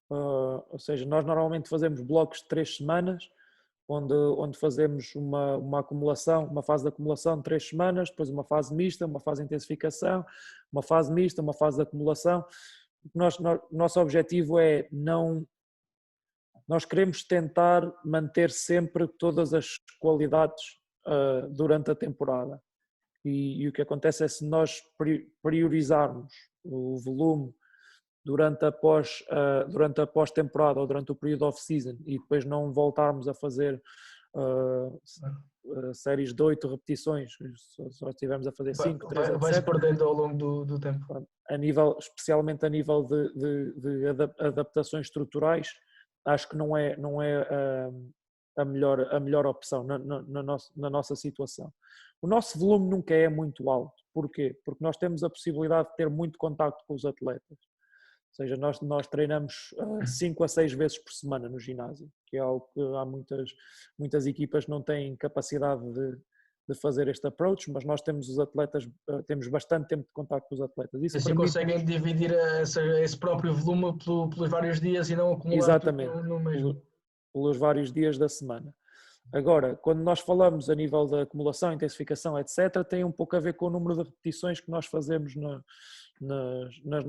ou seja, nós normalmente fazemos blocos de 3 semanas, onde fazemos uma acumulação, uma fase de acumulação de 3 semanas, depois uma fase mista, uma fase de intensificação, uma fase mista, uma fase de acumulação. Nosso objetivo é nós queremos tentar manter sempre todas as qualidades durante a temporada. E o que acontece é, se nós priorizarmos o volume durante a pós-temporada ou durante o período off-season e depois não voltarmos a fazer séries de 8 repetições, só estivemos a fazer 5, 3, etc. Vai-se perdendo ao longo do tempo. Especialmente a nível de adaptações estruturais, acho que não é a melhor opção na nossa situação. O nosso volume nunca é muito alto. Porquê? Porque nós temos a possibilidade de ter muito contacto com os atletas. Ou seja, nós treinamos 5 a 6 vezes por semana no ginásio, que é algo que há muitas equipas não têm capacidade de fazer este approach, mas nós temos os atletas, temos bastante tempo de contacto com os atletas. Isso assim conseguem dividir esse próprio volume pelos vários dias e não acumular exatamente, tudo no mesmo. Pelos vários dias da semana. Agora, quando nós falamos a nível da acumulação, intensificação, etc., tem um pouco a ver com o número de repetições que nós fazemos nas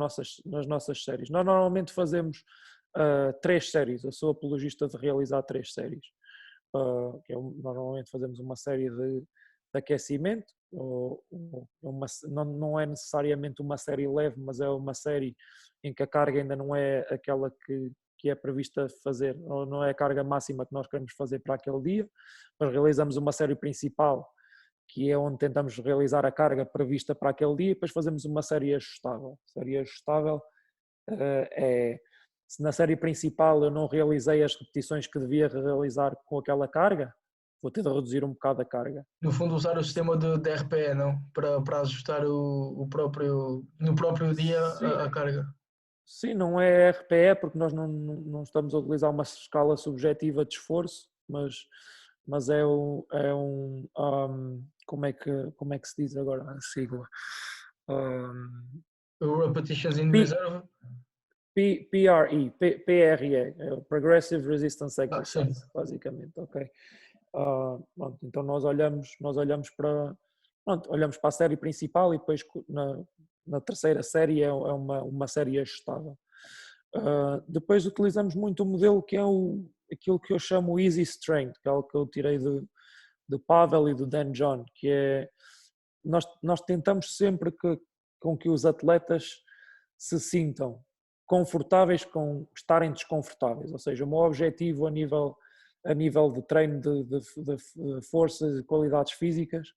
nossas séries. Nós normalmente fazemos 3 séries, eu sou apologista de realizar 3 séries. Normalmente fazemos uma série de aquecimento, não é necessariamente uma série leve, mas é uma série em que a carga ainda não é aquela que é prevista fazer, ou não é a carga máxima que nós queremos fazer para aquele dia. Nós realizamos uma série principal, que é onde tentamos realizar a carga prevista para aquele dia, e depois fazemos uma série ajustável. Série ajustável é, se na série principal eu não realizei as repetições que devia realizar com aquela carga, vou ter de reduzir um bocado a carga. No fundo, usar o sistema de RPE, não? Para ajustar no próprio dia a carga. Sim, não é RPE, porque nós não estamos a utilizar uma escala subjetiva de esforço, mas como é que se diz agora a sigla? Repetitions in reserve. PRE, é o Progressive Resistance Exercise, Sim. basicamente, ok. Pronto, então nós olhamos para a série principal e depois na terceira série é uma série ajustável. Depois utilizamos muito o modelo que é aquilo que eu chamo Easy Strength, que é algo que eu tirei do Pavel e do Dan John, que é nós tentamos sempre com que os atletas se sintam confortáveis com estarem desconfortáveis, ou seja, o meu objetivo a nível de treino de forças e qualidades físicas,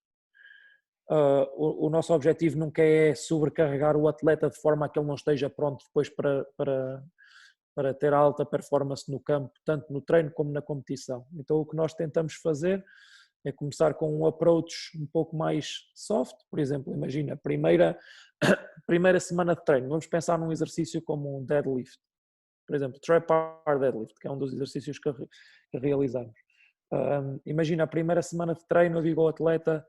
o nosso objetivo nunca é sobrecarregar o atleta de forma a que ele não esteja pronto depois para ter alta performance no campo, tanto no treino como na competição. Então o que nós tentamos fazer é começar com um approach um pouco mais soft, por exemplo, imagina, primeira semana de treino, vamos pensar num exercício como um deadlift, por exemplo, trap bar deadlift, que é um dos exercícios que realizamos. Imagina, a primeira semana de treino eu digo ao atleta,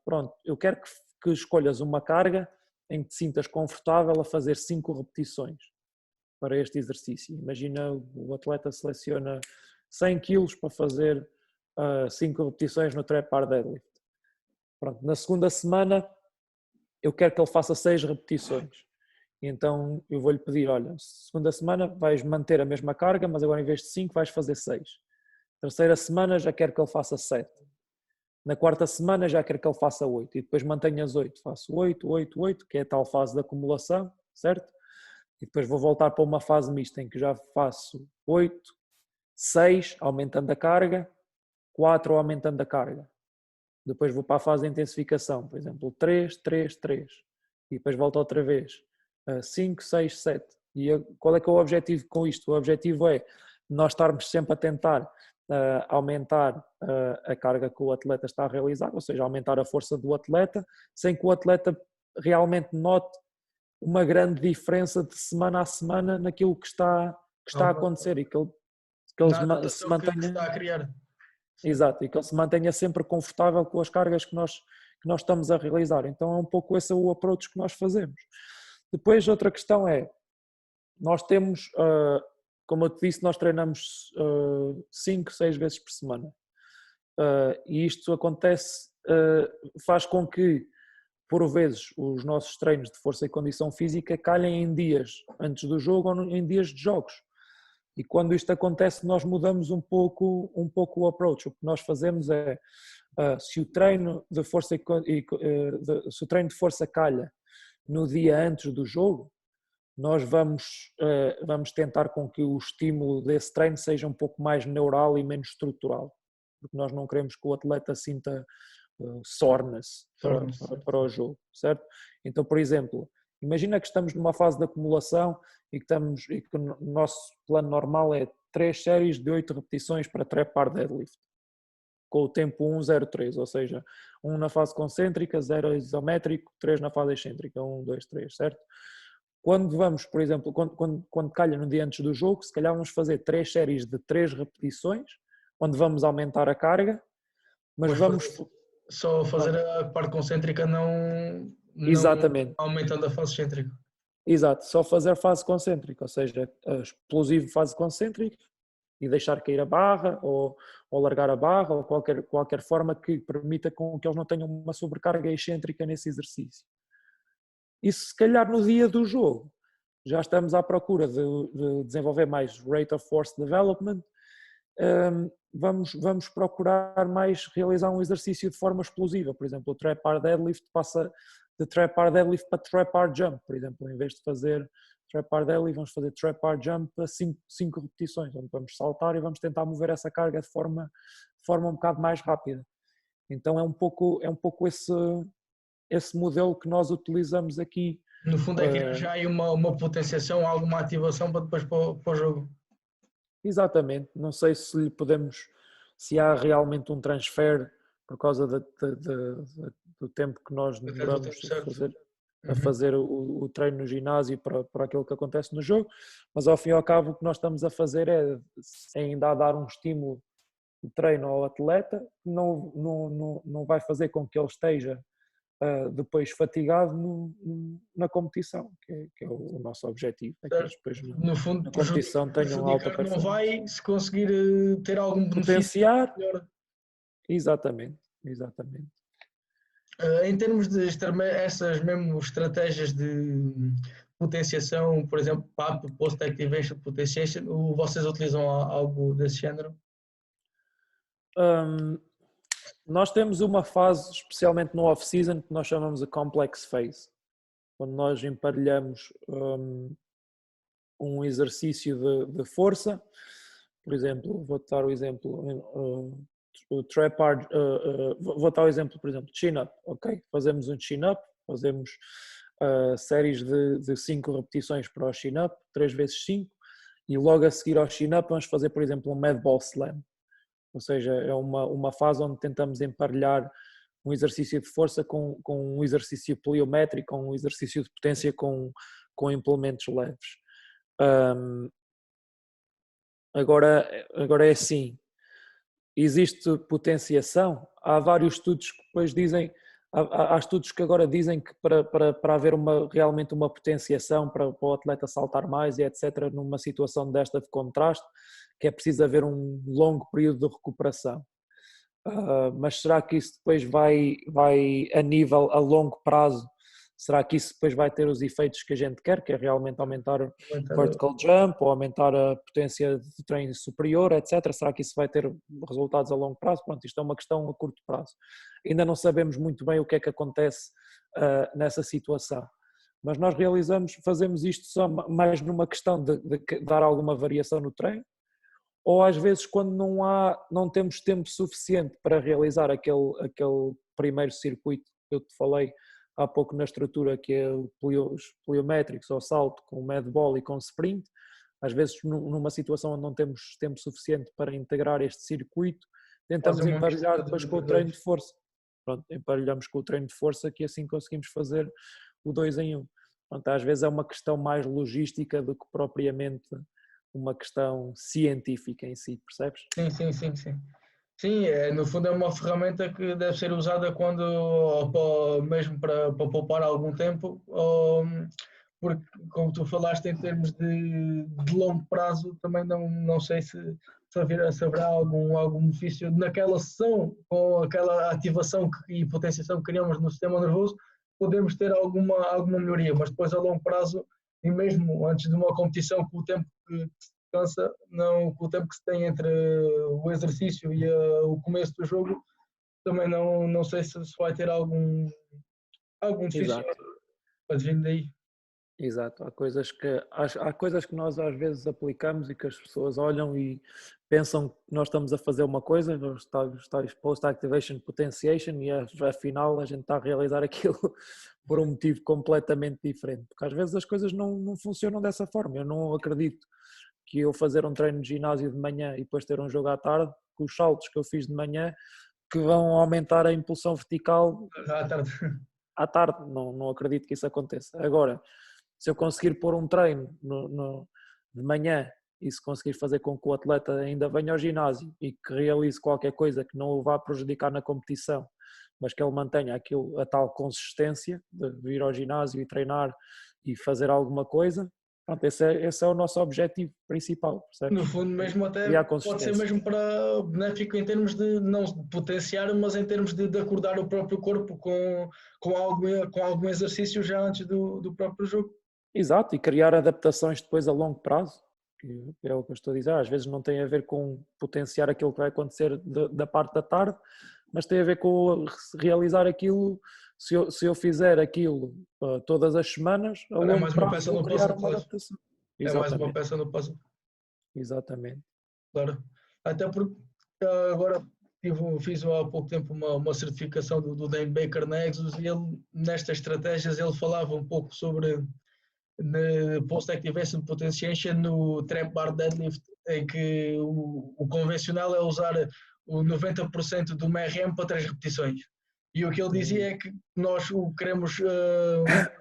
pronto, eu quero que escolhas uma carga em que te sintas confortável a fazer 5 repetições para este exercício. Imagina, o atleta seleciona 100 kg para fazer 5 repetições no trap bar deadlift. Pronto, na segunda semana eu quero que ele faça 6 repetições. Então eu vou-lhe pedir, olha, segunda semana vais manter a mesma carga, mas agora em vez de 5 vais fazer 6. Terceira semana já quero que ele faça 7. Na quarta semana já quero que ele faça 8. E depois mantenho as 8. Faço 8, 8, 8, que é a tal fase de acumulação, certo? E depois vou voltar para uma fase mista em que já faço 8, 6, aumentando a carga, 4 aumentando a carga. Depois vou para a fase de intensificação, por exemplo, 3, 3, 3. E depois volto outra vez, 5, 6, 7. E qual é que é o objetivo com isto? O objetivo é nós estarmos sempre a tentar aumentar a carga que o atleta está a realizar, ou seja, aumentar a força do atleta, sem que o atleta realmente note uma grande diferença de semana a semana naquilo que está a acontecer e que ele se mantenha... que está a criar. Exato, e que ele se mantenha sempre confortável com as cargas que nós estamos a realizar. Então é um pouco esse o approach que nós fazemos. Depois outra questão é, nós temos, como eu te disse, nós treinamos 5, 6 vezes por semana. E isto acontece, faz com que, por vezes, os nossos treinos de força e condição física calhem em dias antes do jogo ou em dias de jogos. E quando isto acontece, nós mudamos um pouco o approach. O que nós fazemos é, se o treino de força se o treino de força calha no dia antes do jogo, nós vamos tentar com que o estímulo desse treino seja um pouco mais neural e menos estrutural, porque nós não queremos que o atleta sinta soreness para o jogo, certo? Então, por exemplo, imagina que estamos numa fase de acumulação e que o nosso plano normal é 3 séries de 8 repetições para trap bar deadlift, com o tempo 1-0-3, ou seja, 1 na fase concêntrica, 0 isométrico, 3 na fase excêntrica, 1, 2, 3, certo? Quando vamos, por exemplo, quando calha no dia antes do jogo, se calhar vamos fazer 3 séries de 3 repetições, onde vamos aumentar a carga, mas vamos... Só fazer a parte concêntrica, não Exatamente. aumentando a fase excêntrica. Exato, só fazer fase concêntrica, ou seja, explosivo fase concêntrica e deixar cair a barra ou largar a barra ou qualquer forma que permita com que eles não tenham uma sobrecarga excêntrica nesse exercício. E se calhar no dia do jogo já estamos à procura de desenvolver mais Rate of Force Development, vamos procurar mais realizar um exercício de forma explosiva. Por exemplo, o trap bar deadlift passa de trap bar deadlift para trap bar jump, por exemplo. Em vez de fazer trap bar deadlift, vamos fazer trap bar jump a 5 repetições, onde vamos saltar e vamos tentar mover essa carga de forma um bocado mais rápida. Então é um pouco esse modelo que nós utilizamos aqui. No fundo é que já há uma potenciação, alguma ativação para depois para o jogo. Exatamente, não sei se há realmente um transfer por causa do tempo que nós demoramos a fazer o treino no ginásio para aquilo que acontece no jogo, mas ao fim e ao cabo o que nós estamos a fazer é ainda a dar um estímulo de treino ao atleta, que não vai fazer com que ele esteja depois fatigado na competição, que é o nosso objetivo, é que eles depois no fundo, na competição tenham alta performance. Não vai, se conseguir ter algum potenciar, exatamente. Em termos de essas mesmo estratégias de potenciação, por exemplo, PAP, Post Activation Potentiation, vocês utilizam algo desse género? Nós temos uma fase, especialmente no off-season, que nós chamamos de complex phase, quando nós emparelhamos um exercício de força. Por exemplo, vou dar o exemplo, o trap bar, vou dar o exemplo, por exemplo, chin-up, ok? Fazemos um chin-up, fazemos séries de 5 repetições para o chin-up, 3 vezes 5, e logo a seguir ao chin-up vamos fazer, por exemplo, um mad ball slam. Ou seja, é uma fase onde tentamos emparelhar um exercício de força com um exercício pliométrico, com um exercício de potência com implementos leves. Agora é assim, existe potenciação, há vários estudos que depois dizem, há estudos que agora dizem que para haver realmente uma potenciação, para o atleta saltar mais e etc., numa situação desta de contraste, que é preciso haver um longo período de recuperação. Mas será que isso depois vai a longo prazo, será que isso depois vai ter os efeitos que a gente quer, que é realmente aumentar o vertical jump ou aumentar a potência de treino superior, etc. Será que isso vai ter resultados a longo prazo? Pronto, isto é uma questão a curto prazo. Ainda não sabemos muito bem o que é que acontece nessa situação, mas nós fazemos isto só mais numa questão de dar alguma variação no treino, ou às vezes quando não temos tempo suficiente para realizar aquele primeiro circuito que eu te falei há pouco na estrutura, que é os pliométricos, ou salto com mad ball e com sprint. Às vezes numa situação onde não temos tempo suficiente para integrar este circuito, tentamos emparelhar depois com o treino de força. Pronto, emparelhamos com o treino de força, que assim conseguimos fazer o 2 em 1. Pronto, às vezes é uma questão mais logística do que propriamente uma questão científica em si, percebes? Sim. Sim, no fundo é uma ferramenta que deve ser usada mesmo para poupar algum tempo, porque como tu falaste em termos de longo prazo, também não sei se haverá algum benefício naquela sessão, com aquela ativação e potenciação que criamos no sistema nervoso, podemos ter alguma melhoria, mas depois a longo prazo, e mesmo antes de uma competição, com o tempo que se cansa, com o tempo que se tem entre o exercício e o começo do jogo, também não sei se vai ter algum benefício advindo daí. Exato, há coisas que nós às vezes aplicamos e que as pessoas olham e pensam que nós estamos a fazer uma coisa, os tais post-activation potentiation, e afinal a gente está a realizar aquilo por um motivo completamente diferente, porque às vezes as coisas não funcionam dessa forma. Eu não acredito que eu fazer um treino de ginásio de manhã e depois ter um jogo à tarde, com os saltos que eu fiz de manhã, que vão aumentar a impulsão vertical à tarde. Não acredito que isso aconteça. Agora, se eu conseguir pôr um treino de manhã e se conseguir fazer com que o atleta ainda venha ao ginásio e que realize qualquer coisa que não o vá prejudicar na competição, mas que ele mantenha a tal consistência de vir ao ginásio e treinar e fazer alguma coisa, pronto, esse é o nosso objetivo principal, percebes? No fundo mesmo até pode ser mesmo para benéfico em termos de não potenciar, mas em termos de acordar o próprio corpo com algum exercício já antes do próprio jogo. Exato, e criar adaptações depois a longo prazo. que é o que eu estou a dizer, às vezes não tem a ver com potenciar aquilo que vai acontecer da parte da tarde, mas tem a ver com realizar aquilo. Se eu fizer aquilo todas as semanas, a É longo mais uma prazo peça vou no criar puzzle, uma claro. adaptação. É mais uma Exatamente, peça no puzzle, exatamente. claro. Até porque agora fiz há pouco tempo uma certificação do Dan Baker na Exos e ele, nestas estratégias, ele falava um pouco sobre Post-Activation Potentiation no Trap Bar Deadlift, em que o convencional é usar o 90% do MRM para 3 repetições. E o que ele dizia é que nós o queremos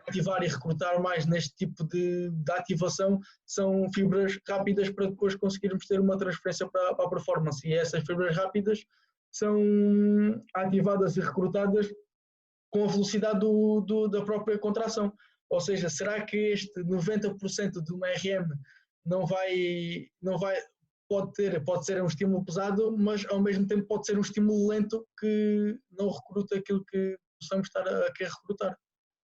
ativar e recrutar mais neste tipo de ativação são fibras rápidas para depois conseguirmos ter uma transferência para a performance. E essas fibras rápidas são ativadas e recrutadas com a velocidade da própria contração. Ou seja, será que este 90% do RM não vai pode ser um estímulo pesado, mas ao mesmo tempo pode ser um estímulo lento que não recruta aquilo que possamos estar a querer recrutar.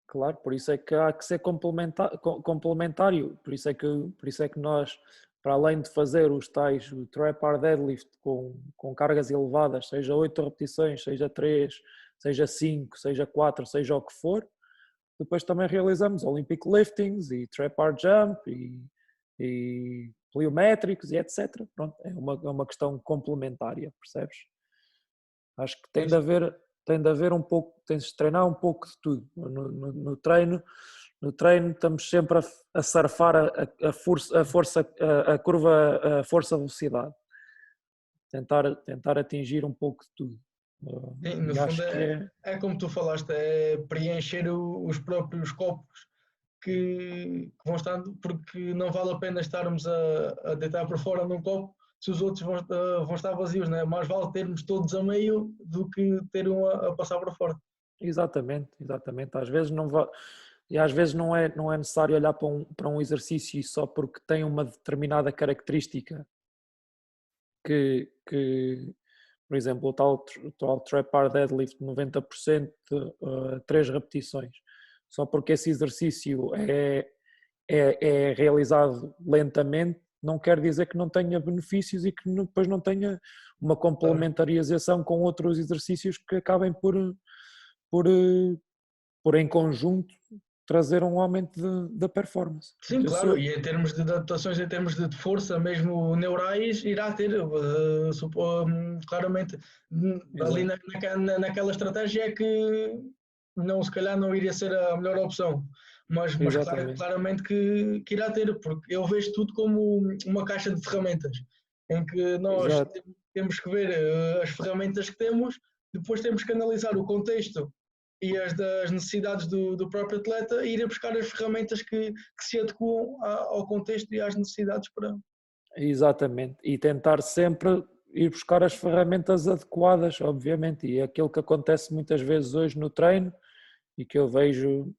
Claro, por isso é que há que ser complementário, por isso é que nós, para além de fazer os tais, o trap bar deadlift com cargas elevadas, seja 8 repetições, seja 3, seja 5, seja 4, seja o que for, depois também realizamos Olympic liftings e trap bar jump e pliométricos e etc. Pronto, é uma questão complementária, percebes? Acho que tem de haver um pouco, tens de treinar um pouco de tudo. No treino estamos sempre a surfar a curva, a força-velocidade. Tentar atingir um pouco de tudo. Sim, no E fundo acho que é como tu falaste, é preencher os próprios copos que vão estando, porque não vale a pena estarmos a deitar por fora num copo se os outros vão estar vazios, né? Mais vale termos todos a meio do que ter um a passar por fora. exatamente. Às vezes não vai, e às vezes não é necessário olhar para um exercício só porque tem uma determinada característica que por exemplo, o tal trap bar deadlift 90%, 3 repetições. Só porque esse exercício é realizado lentamente, não quer dizer que não tenha benefícios e que depois não tenha uma complementarização com outros exercícios que acabem por, por em conjunto trazer um aumento da performance. Sim, claro, e em termos de adaptações, em termos de força, mesmo neurais, irá ter, claramente, ali naquela estratégia é que não, se calhar não iria ser a melhor opção, mas Exatamente. claramente que irá ter, porque eu vejo tudo como uma caixa de ferramentas, em que nós Exato. temos que ver as ferramentas que temos, depois temos que analisar o contexto e das necessidades do próprio atleta e ir a buscar as ferramentas que se adequam ao contexto e às necessidades para. Exatamente, e tentar sempre ir buscar as ferramentas adequadas, obviamente, e é aquilo que acontece muitas vezes hoje no treino e que eu vejo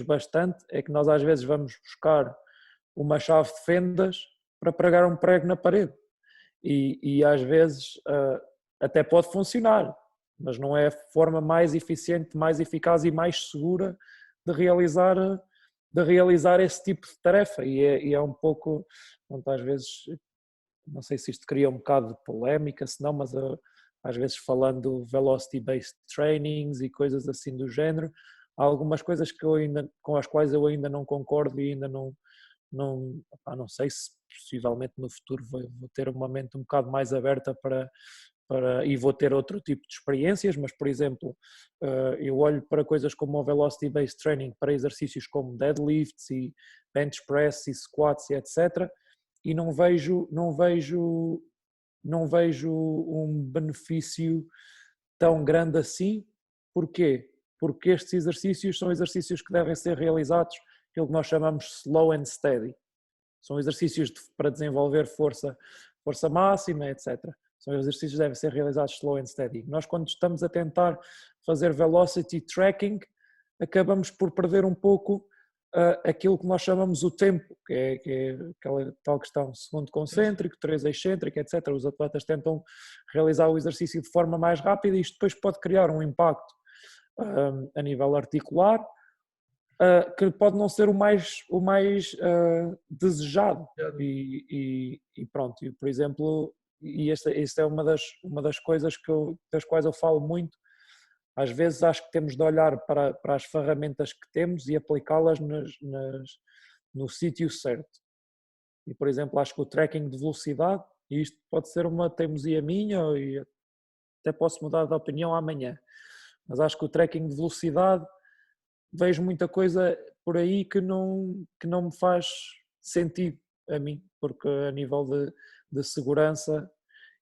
bastante, é que nós às vezes vamos buscar uma chave de fendas para pregar um prego na parede e às vezes até pode funcionar, mas não é a forma mais eficiente, mais eficaz e mais segura de realizar esse tipo de tarefa e é um pouco, às vezes, não sei se isto cria um bocado de polémica, se não, mas às vezes falando velocity-based trainings e coisas assim do género, há algumas coisas com as quais eu ainda não concordo e ainda não sei se possivelmente no futuro vou ter uma mente um bocado mais aberta e vou ter outro tipo de experiências, mas por exemplo, eu olho para coisas como o Velocity Based Training para exercícios como deadlifts e bench press e squats e etc. E não vejo um benefício tão grande assim. Porquê? Porque estes exercícios são exercícios que devem ser realizados aquilo que nós chamamos slow and steady. São exercícios para desenvolver força máxima, etc. São exercícios que devem ser realizados slow and steady. Nós, quando estamos a tentar fazer velocity tracking, acabamos por perder um pouco aquilo que nós chamamos o tempo, que é aquela tal questão segundo concêntrico, 3 excêntrico, etc. Os atletas tentam realizar o exercício de forma mais rápida e isto depois pode criar um impacto a nível articular, que pode não ser o mais desejado. E pronto, e, por exemplo, e esta é uma das coisas das quais eu falo muito. Às vezes acho que temos de olhar para as ferramentas que temos e aplicá-las no sítio certo. E, por exemplo, acho que o tracking de velocidade, e isto pode ser uma teimosia minha, e até posso mudar de opinião amanhã, mas acho que o tracking de velocidade, vejo muita coisa por aí que não me faz sentido a mim, porque a nível de segurança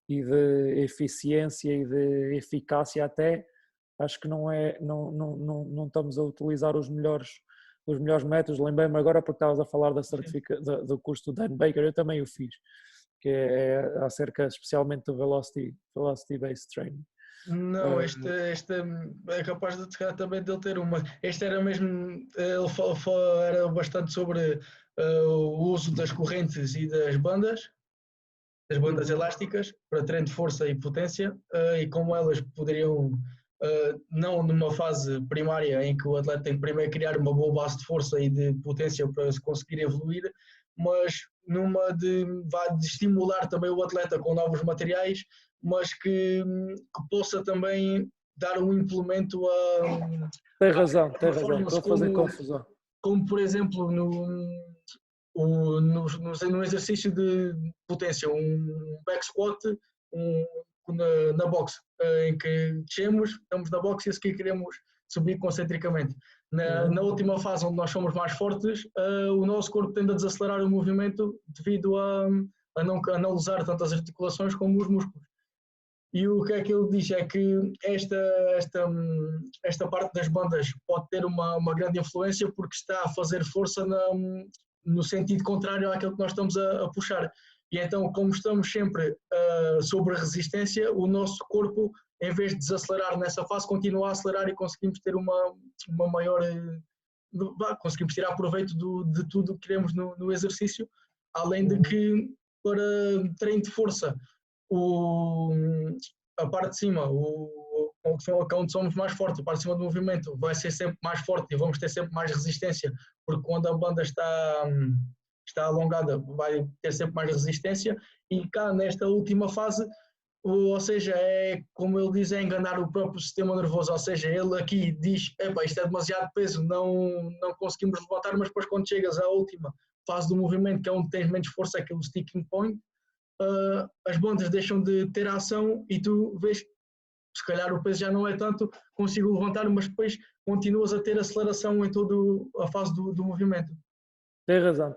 e de eficiência e de eficácia até, acho que não estamos a utilizar os melhores métodos. Lembrei-me agora porque estavas a falar do curso do Dan Baker, eu também o fiz, que é acerca especialmente do Velocity Based Training. Não, este é capaz de chegar também dele ter uma. Este era mesmo, ele era bastante sobre o uso das correntes e das bandas elásticas para treino de força e potência, e como elas poderiam, não numa fase primária em que o atleta tem que primeiro criar uma boa base de força e de potência para se conseguir evoluir, mas numa de estimular também o atleta com novos materiais, mas que possa também dar um implemento a. Tem razão, estou a fazer confusão. Como por exemplo no exercício de potência, um back squat na boxe, em que descemos, estamos na boxe e a seguir queremos subir concentricamente. Na última fase, onde nós somos mais fortes, o nosso corpo tende a desacelerar o movimento devido a não usar tanto as articulações como os músculos. E o que é que ele diz é que esta parte das bandas pode ter uma grande influência porque está a fazer força no sentido contrário àquilo que nós estamos a puxar. E então, como estamos sempre sobre resistência, o nosso corpo, em vez de desacelerar nessa fase, continua a acelerar e conseguimos ter uma maior. Conseguimos tirar proveito de tudo o que queremos no exercício, além de que, para treino de força, a parte de cima, onde somos mais fortes, a parte de cima do movimento vai ser sempre mais forte e vamos ter sempre mais resistência, porque quando a banda está alongada vai ter sempre mais resistência, e cá nesta última fase, ou seja, é como ele diz, é enganar o próprio sistema nervoso, ou seja, ele aqui diz, isto é demasiado peso, não conseguimos levantar, mas depois quando chegas à última fase do movimento, que é onde tens menos força, aquele sticking point, as bandas deixam de ter ação e tu vês, se calhar o peso já não é tanto, consigo levantar, mas depois continuas a ter aceleração em toda a fase do movimento. Tem razão.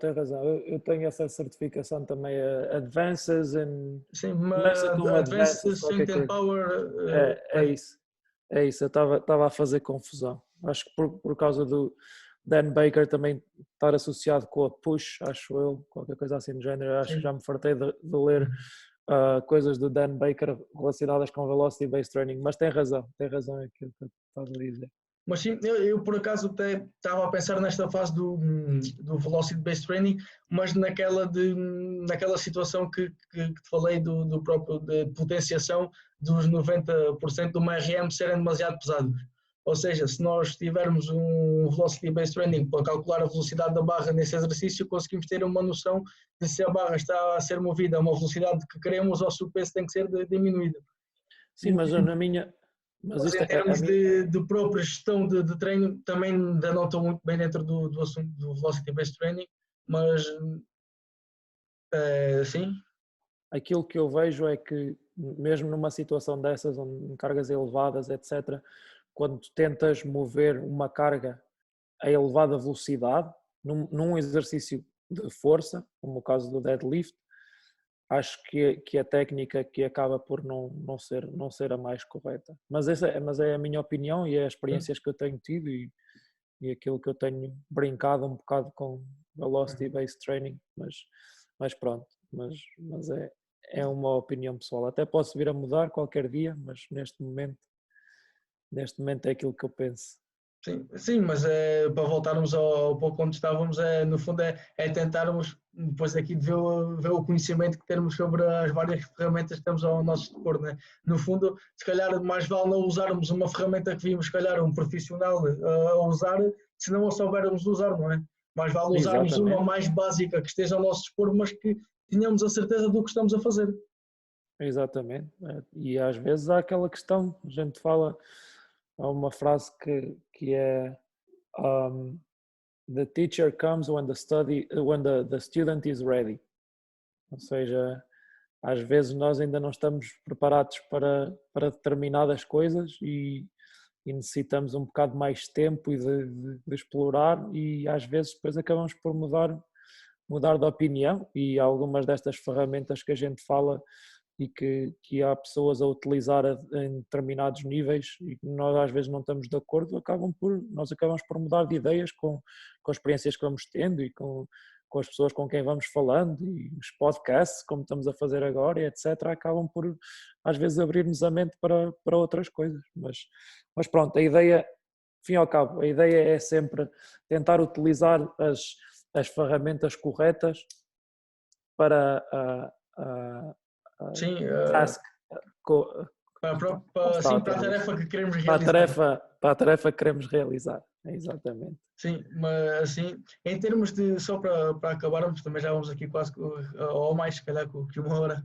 Eu tenho essa certificação também, Advances in... Sim, mas Advanced Strength and Power... É isso, eu estava a fazer confusão. Acho que por causa do Dan Baker também estar associado com a Push, acho eu, qualquer coisa assim do género, acho que já me fartei de ler coisas do Dan Baker relacionadas com Velocity Based Training, mas tem razão aquilo que estás a dizer. Mas sim, eu por acaso até estava a pensar nesta fase do Velocity Based Training, mas naquela situação que te falei do próprio de potenciação dos 90% do RM serem demasiado pesados. Ou seja, se nós tivermos um Velocity Based Training para calcular a velocidade da barra nesse exercício, conseguimos ter uma noção de se a barra está a ser movida a uma velocidade que queremos ou se o peso tem que ser diminuído. Sim, mas na minha... Mas em termos de própria gestão de treino, também ainda não estou muito bem dentro do assunto do Velocity Based Training, mas sim. Aquilo que eu vejo é que, mesmo numa situação dessas, onde cargas elevadas, etc., quando tentas mover uma carga a elevada velocidade, num exercício de força, como o caso do deadlift, acho que a técnica que acaba por não ser a mais correta. Mas é a minha opinião e é as experiências que eu tenho tido e aquilo que eu tenho brincado um bocado com Velocity Based Training, mas pronto, mas é uma opinião pessoal. Até posso vir a mudar qualquer dia, mas neste momento é aquilo que eu penso. Sim, sim, mas para voltarmos ao pouco onde estávamos, no fundo é tentarmos, depois aqui de ver o conhecimento que temos sobre as várias ferramentas que temos ao nosso dispor, né? No fundo, se calhar mais vale não usarmos uma ferramenta que vimos, se calhar, um profissional a usar, se não a soubermos usar, não é? Mais vale usarmos uma Exatamente, mais básica que esteja ao nosso dispor, mas que tenhamos a certeza do que estamos a fazer. exatamente. E às vezes há aquela questão, a gente fala, há uma frase que é um, the teacher comes when the student is ready. Ou seja, às vezes nós ainda não estamos preparados para determinadas coisas e necessitamos um bocado mais tempo e de explorar e às vezes depois acabamos por mudar de opinião e algumas destas ferramentas que a gente fala e que há pessoas a utilizar em determinados níveis e que nós às vezes não estamos de acordo, nós acabamos por mudar de ideias com as experiências que vamos tendo e com as pessoas com quem vamos falando e os podcasts, como estamos a fazer agora, e etc., acabam por às vezes abrir-nos a mente para outras coisas. Mas pronto, a ideia, fim ao cabo, a ideia é sempre tentar utilizar as ferramentas corretas para a Sim, task, como sim, estava a para a ter dito, tarefa que queremos realizar. para a tarefa que queremos realizar. Exatamente. Sim, mas assim, em termos de, só para acabarmos, também já vamos aqui quase, ou mais, se calhar, que uma hora.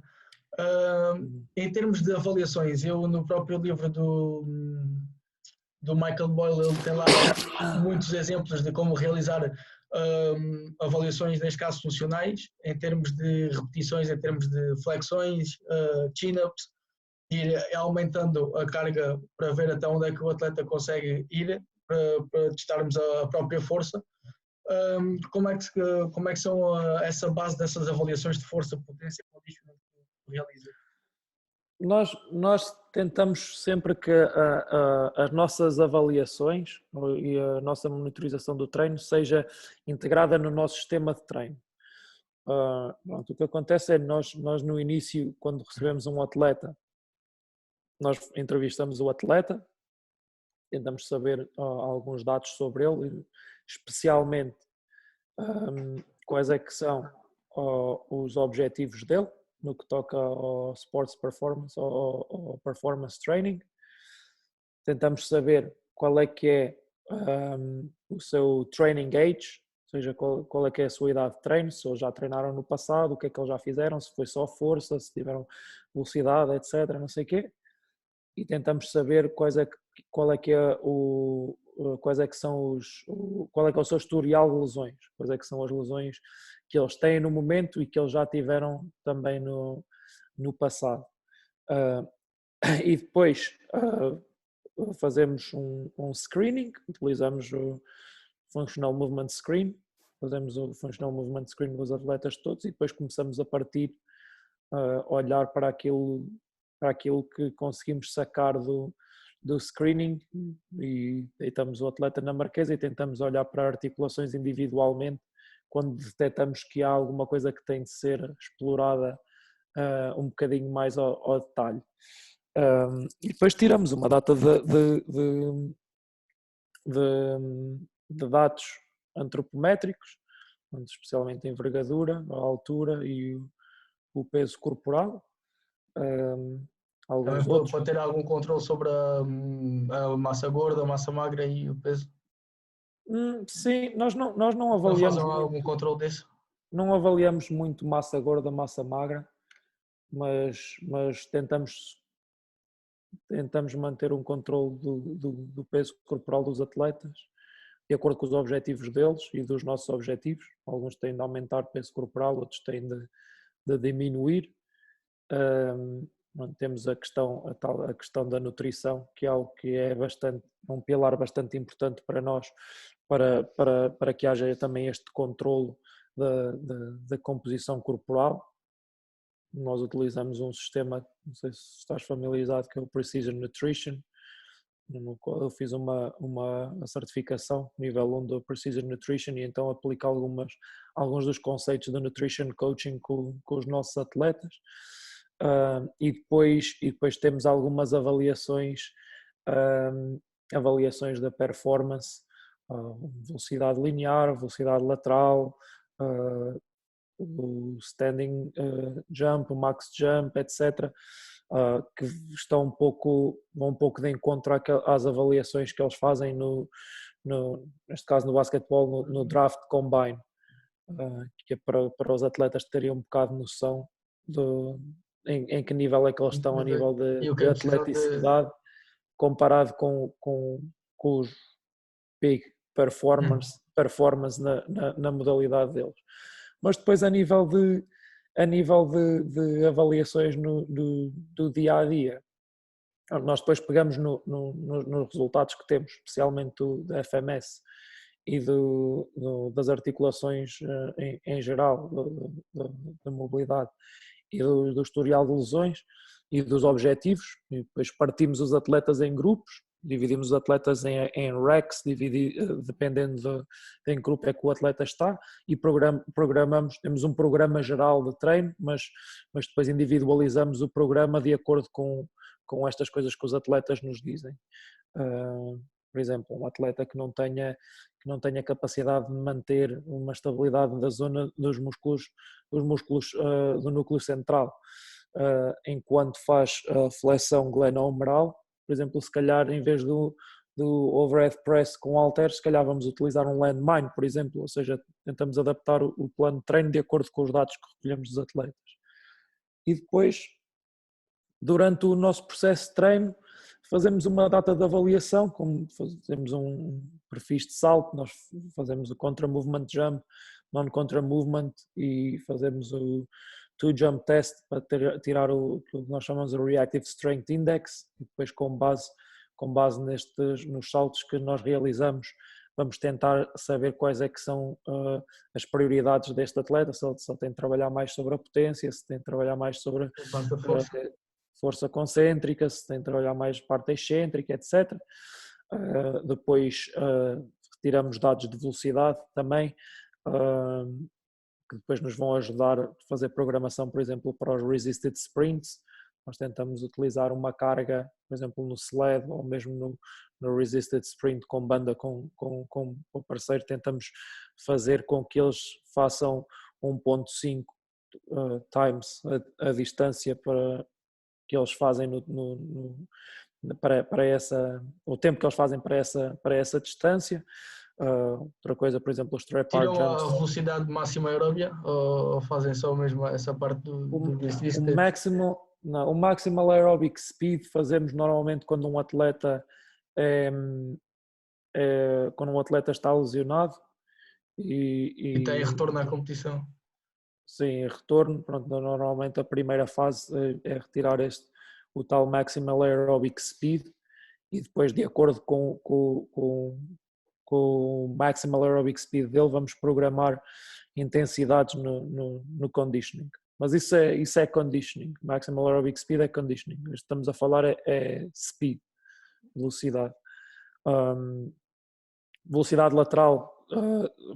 Em termos de avaliações, eu no próprio livro do Michael Boyle, ele tem lá muitos exemplos de como realizar avaliações, neste caso funcionais, em termos de repetições, em termos de flexões, chin-ups, ir aumentando a carga para ver até onde é que o atleta consegue ir, para testarmos a própria força. Como é que são essa base dessas avaliações de força, potência e condicionamento que realiza? Nós tentamos sempre que as nossas avaliações e a nossa monitorização do treino seja integrada no nosso sistema de treino. Pronto, o que acontece é nós no início, quando recebemos um atleta, nós entrevistamos o atleta, tentamos saber alguns dados sobre ele, especialmente quais é que são os objetivos dele no que toca ao sports performance, ao performance training. Tentamos saber qual é que é o seu training age, ou seja, qual é que é a sua idade de treino, se eles já treinaram no passado, o que é que eles já fizeram, se foi só força, se tiveram velocidade, etc, não sei o quê. E tentamos saber qual é que é quais é que são qual é que é o seu historial de lesões, quais é que são as lesões que eles têm no momento e que eles já tiveram também no passado. E depois fazemos um screening, utilizamos o Functional Movement Screen, fazemos o Functional Movement Screen dos atletas todos e depois começamos a partir, olhar para aquilo que conseguimos sacar do screening e deitamos o atleta na marquesa e tentamos olhar para articulações individualmente quando detectamos que há alguma coisa que tem de ser explorada um bocadinho mais ao detalhe. E depois tiramos uma data de dados antropométricos, especialmente a envergadura, a altura e o peso corporal. Também Alguns outros. para ter algum controle sobre a massa gorda, a massa magra e o peso. Sim, nós não Não fazem avaliamos muito, algum controle disso? não avaliamos muito massa gorda, massa magra, mas tentamos manter um controle do peso corporal dos atletas, de acordo com os objetivos deles e dos nossos objetivos. Alguns têm de aumentar o peso corporal, outros têm de diminuir. Temos a questão da nutrição, que é algo que é um pilar bastante importante para nós, para que haja também este controlo da composição corporal. Nós utilizamos um sistema, não sei se estás familiarizado, que é o Precision Nutrition, no qual eu fiz uma certificação nível 1 do Precision Nutrition e então aplico alguns dos conceitos do Nutrition Coaching com os nossos atletas. E depois temos algumas avaliações avaliações da performance, velocidade linear, velocidade lateral, o standing jump, o max jump, etc., que vão um pouco de encontro às avaliações que eles fazem neste caso no basquetebol, no draft combine, que é para os atletas terem um bocado de noção em que nível é que eles estão a nível de atleticidade comparado com os big performance na modalidade deles. Mas depois a nível de avaliações do dia a dia, nós depois pegamos nos resultados que temos, especialmente da FMS e das articulações em geral, da mobilidade e do historial de lesões e dos objetivos, e depois partimos os atletas em grupos, dividimos os atletas em racks, dependendo de em que grupo é que o atleta está, e programamos, temos um programa geral de treino, mas depois individualizamos o programa de acordo com estas coisas que os atletas nos dizem. Por exemplo, um atleta que não tenha capacidade de manter uma estabilidade da zona dos músculos do núcleo central, enquanto faz a flexão glenohumeral, por exemplo, se calhar em vez do overhead press com halteres, se calhar vamos utilizar um landmine, por exemplo, ou seja, tentamos adaptar o plano de treino de acordo com os dados que recolhemos dos atletas. E depois, durante o nosso processo de treino, fazemos uma data de avaliação, como fazemos um perfil de salto, nós fazemos o contra-movement jump, non-contra movement e fazemos o two-jump test para tirar o que nós chamamos de Reactive Strength Index, e depois com base nos saltos que nós realizamos, vamos tentar saber quais é que são as prioridades deste atleta, se ele tem de trabalhar mais sobre a potência, se tem de trabalhar mais sobre a força concêntrica, se tem de trabalhar mais parte excêntrica, etc. Depois retiramos dados de velocidade também, que depois nos vão ajudar a fazer programação, por exemplo, para os resisted sprints. Nós tentamos utilizar uma carga, por exemplo, no sled ou mesmo no resisted sprint com banda com o parceiro, tentamos fazer com que eles façam 1.5 times a distância que eles fazem para essa, o tempo que eles fazem para essa distância. Outra coisa, por exemplo, os trap-bar jumps. Tiram a velocidade máxima aeróbia ou fazem só mesmo essa parte do resistance? O maximal aerobic speed fazemos normalmente quando um atleta está lesionado e tem retorno à competição. Sim, retorno. Pronto, normalmente a primeira fase é retirar o tal maximal aerobic speed, e depois, de acordo com o maximal aerobic speed dele, vamos programar intensidades no conditioning. Mas isso é conditioning. Maximal aerobic speed é conditioning. Estamos a falar é speed, velocidade. Velocidade lateral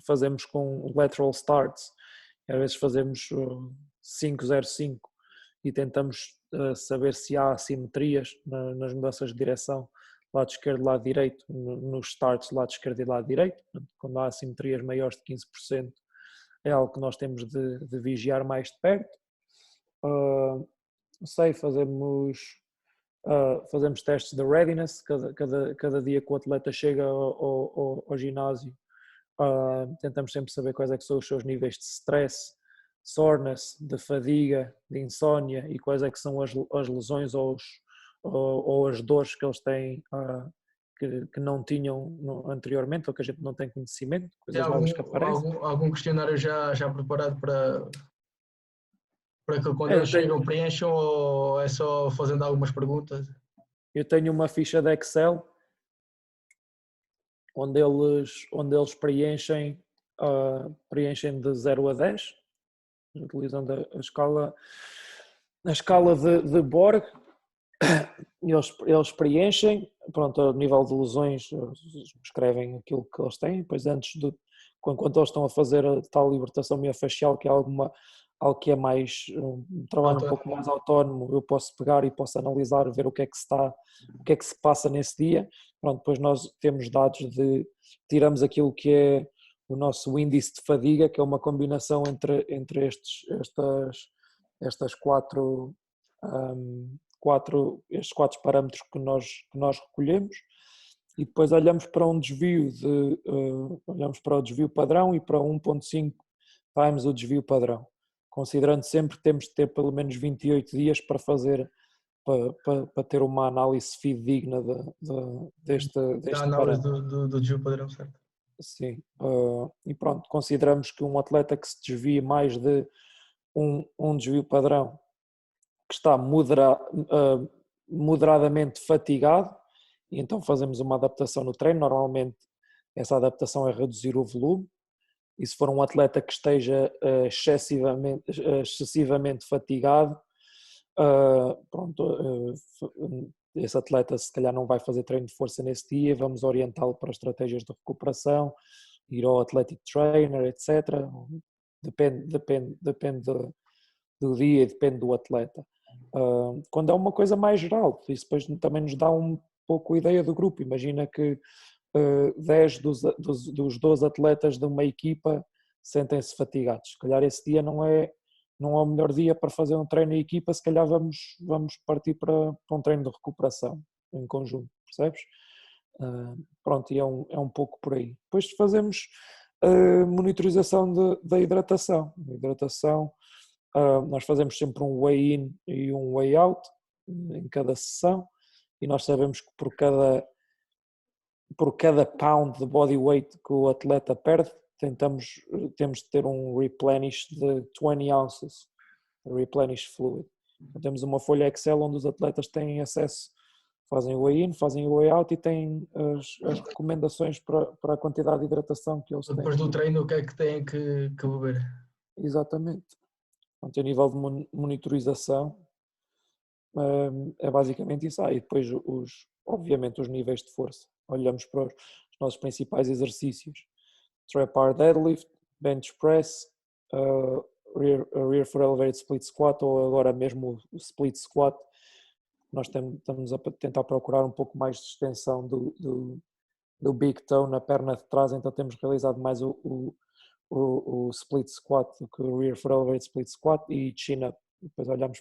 fazemos com lateral starts. Às vezes fazemos 5.05 e tentamos saber se há assimetrias nas mudanças de direção, lado esquerdo e lado direito, nos starts lado esquerdo e lado direito. Quando há assimetrias maiores de 15%, é algo que nós temos de vigiar mais de perto. Fazemos testes de readiness, cada dia que o atleta chega ao ginásio, tentamos sempre saber quais é que são os seus níveis de stress, soreness, de fadiga, de insónia, e quais é que são as lesões ou as dores que eles têm que não tinham anteriormente, ou que a gente não tem conhecimento, coisas novas que aparecem. Algum questionário já preparado para que quando eles chegam preencham, ou é só fazendo algumas perguntas? Eu tenho uma ficha de Excel onde eles preenchem de 0 a 10, utilizando a escala de Borg. Eles preenchem, pronto, a nível de lesões escrevem aquilo que eles têm, depois enquanto eles estão a fazer a tal libertação miofascial, que é algo que é mais um trabalho um pouco mais autónomo, eu posso pegar e posso analisar, ver o que é que se passa nesse dia. Pronto, depois nós temos dados tiramos aquilo que é o nosso índice de fadiga, que é uma combinação entre estas estes quatro parâmetros que nós recolhemos, e depois olhamos para um desvio olhamos para o desvio padrão e para 1.5 times o desvio padrão, considerando sempre que temos de ter pelo menos 28 dias para para ter uma análise fidedigna deste análise parâmetro. do desvio padrão, certo? Sim, e pronto, consideramos que um atleta que se desvia mais de um desvio padrão, que está moderadamente fatigado, e então fazemos uma adaptação no treino. Normalmente essa adaptação é reduzir o volume, e se for um atleta que esteja excessivamente fatigado, pronto, esse atleta se calhar não vai fazer treino de força nesse dia, vamos orientá-lo para estratégias de recuperação, ir ao athletic trainer, etc. Depende do dia e depende do atleta. Quando é uma coisa mais geral, isso depois também nos dá um pouco a ideia do grupo. Imagina que 10 dos 12 atletas de uma equipa sentem-se fatigados. Se calhar esse dia não é o melhor dia para fazer um treino em equipa, se calhar vamos partir para um treino de recuperação em conjunto, percebes? Pronto, e é um pouco por aí. Depois fazemos monitorização da hidratação. Nós fazemos sempre um weigh-in e um weigh-out em cada sessão, e nós sabemos que por cada pound de body weight que o atleta perde, temos de ter um replenish de 20 ounces, replenish fluid. Então, temos uma folha Excel onde os atletas têm acesso, fazem o weigh-in, fazem o weigh-out e têm as recomendações para a quantidade de hidratação que eles têm. Depois do treino, o que é que têm que beber? Exatamente. Então, a nível de monitorização, é basicamente isso. E depois, obviamente, os níveis de força. Olhamos para os nossos principais exercícios: trap bar deadlift, bench press, rear for elevated split squat, ou agora mesmo o split squat. Nós estamos a tentar procurar um pouco mais de extensão do big toe na perna de trás, então temos realizado mais o split squat do que o rear for elevated split squat e chin up. Depois olhamos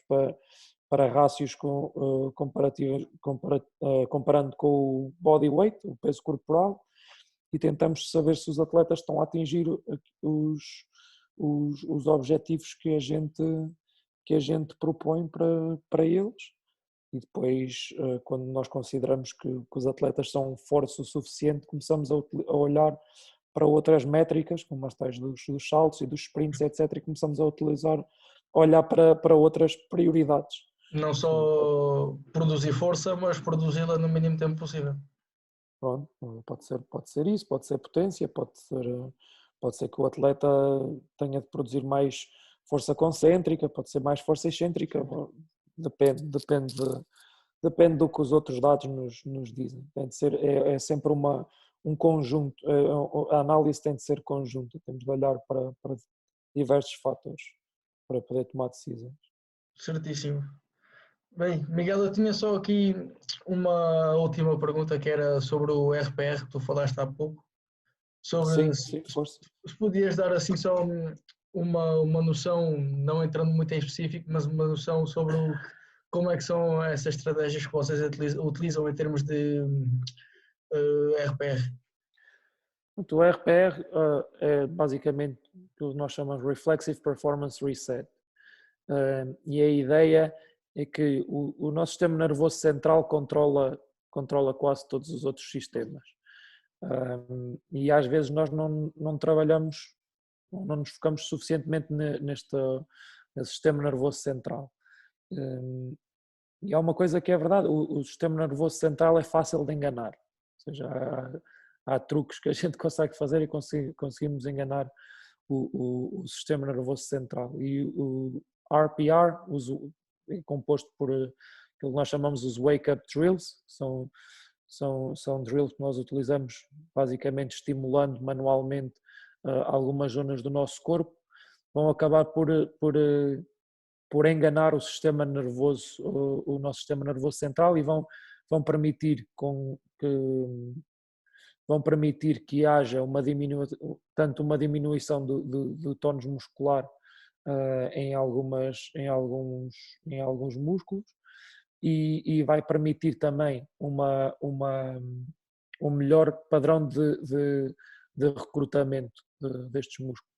para rácios comparando com o body weight, o peso corporal, e tentamos saber se os atletas estão a atingir os objetivos que a gente propõe para eles. E depois, quando nós consideramos que os atletas são fortes o suficiente, começamos a olhar para outras métricas, como as tais dos saltos e dos sprints, etc., e começamos a olhar para outras prioridades. Não só produzir força, mas produzi-la no mínimo tempo possível. Pronto, pode ser isso, pode ser potência, pode ser que o atleta tenha de produzir mais força concêntrica, pode ser mais força excêntrica, depende do que os outros dados nos dizem. Tem de ser, é sempre um conjunto, a análise tem de ser conjunta, temos de olhar para diversos fatores para poder tomar decisões. Certíssimo. Bem, Miguel, eu tinha só aqui uma última pergunta, que era sobre o RPR que tu falaste há pouco. Sobre sim, força. Se podias dar assim só uma noção, não entrando muito em específico, mas uma noção sobre como é que são essas estratégias que vocês utilizam em termos de RPR. O RPR é basicamente o que nós chamamos Reflexive Performance Reset. E a ideia é que o nosso sistema nervoso central controla quase todos os outros sistemas. E às vezes nós não trabalhamos, não nos focamos suficientemente nesse sistema nervoso central. E há uma coisa que é verdade: o sistema nervoso central é fácil de enganar. Ou seja, há truques que a gente consegue fazer e conseguimos enganar o sistema nervoso central. E o RPR é composto por aquilo que nós chamamos os wake-up drills. São drills que nós utilizamos basicamente estimulando manualmente algumas zonas do nosso corpo, vão acabar por enganar o sistema nervoso, o nosso sistema nervoso central, e vão permitir que haja tanto uma diminuição do tónus muscular em alguns músculos, e vai permitir também um melhor padrão de recrutamento destes músculos.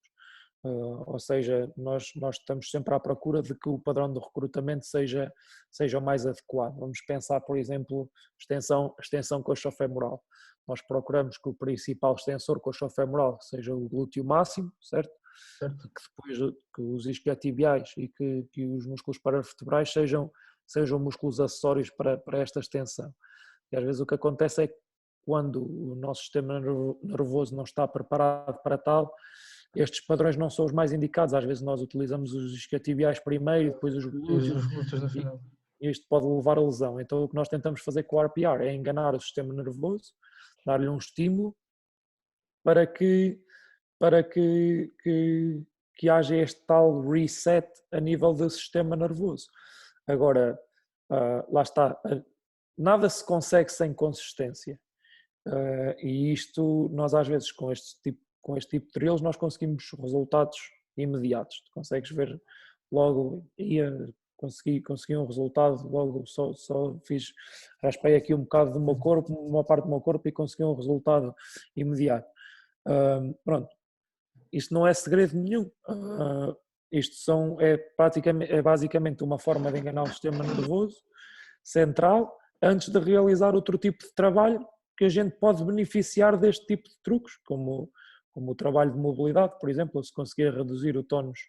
Ou seja, nós estamos sempre à procura de que o padrão de recrutamento seja o mais adequado. Vamos pensar, por exemplo, extensão coxofemoral. Nós procuramos que o principal extensor coxofemoral seja o glúteo máximo, certo? Certo. Que depois que os isquiotibiais e que os músculos paravertebrais sejam músculos acessórios para esta extensão. E às vezes o que acontece é que quando o nosso sistema nervoso não está preparado para tal, estes padrões não são os mais indicados. Às vezes nós utilizamos os isquiotibiais primeiro e depois os glúteos, no final. e isto pode levar a lesão. Então o que nós tentamos fazer com o RPR é enganar o sistema nervoso, dar-lhe um estímulo para que haja este tal reset a nível do sistema nervoso. Agora, lá está, nada se consegue sem consistência, e isto nós às vezes com este tipo de drills nós conseguimos resultados imediatos. Tu consegues ver logo, consegui um resultado logo, só raspei aqui um bocado do meu corpo, uma parte do meu corpo, e consegui um resultado imediato. Pronto, isto não é segredo nenhum. Isto é basicamente uma forma de enganar o sistema nervoso central antes de realizar outro tipo de trabalho que a gente pode beneficiar deste tipo de truques, como o trabalho de mobilidade, por exemplo. Se conseguir reduzir o tónus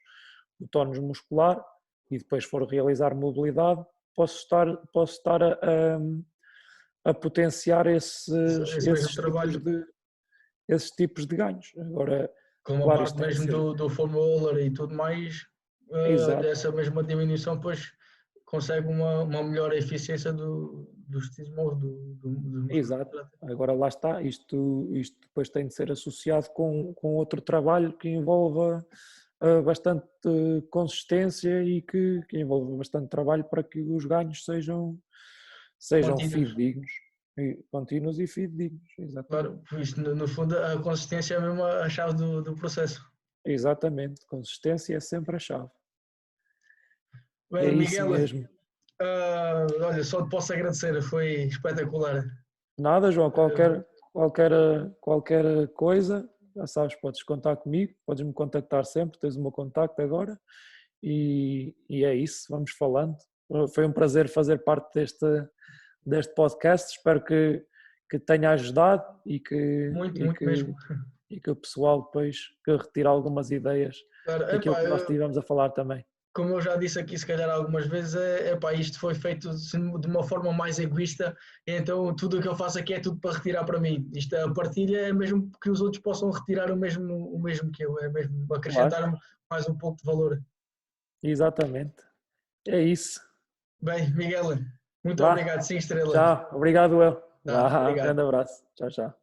muscular e depois for realizar mobilidade, posso estar a potenciar esses tipos de ganhos. Agora, como claro, a isto parte tem que ser... mesmo do foam roller e tudo mais, Exato. essa mesma diminuição depois consegue uma melhor eficiência dos tismos do Exato. Agora lá está, isto depois tem de ser associado com outro trabalho que envolva bastante consistência e que envolva bastante trabalho para que os ganhos sejam fidedignos, contínuos e fidedignos. Exatamente. Claro, isto no fundo a consistência é mesmo a chave do processo. Exatamente, consistência é sempre a chave. Bem, É isso Miguel, mesmo. olha, só te posso agradecer, foi espetacular. Nada, João, qualquer coisa, já sabes, podes contar comigo, podes me contactar sempre, tens o meu contacto agora, e é isso, vamos falando. Foi um prazer fazer parte deste podcast, espero que tenha ajudado e Muito que, mesmo. e que o pessoal depois que retire algumas ideias Claro, daquilo epá, que nós estivemos a falar também. como eu já disse aqui se calhar algumas vezes, epá, isto foi feito de uma forma mais egoísta, então tudo o que eu faço aqui é tudo para retirar para mim. Isto, a partilha é mesmo que os outros possam retirar o mesmo que eu, é mesmo acrescentar Claro, mais um pouco de valor. exatamente. É isso. Bem, Miguel, muito Vá, obrigado, 5 estrelas. tchau, obrigado eu. Tá, Vá, obrigado. grande abraço. Tchau, tchau.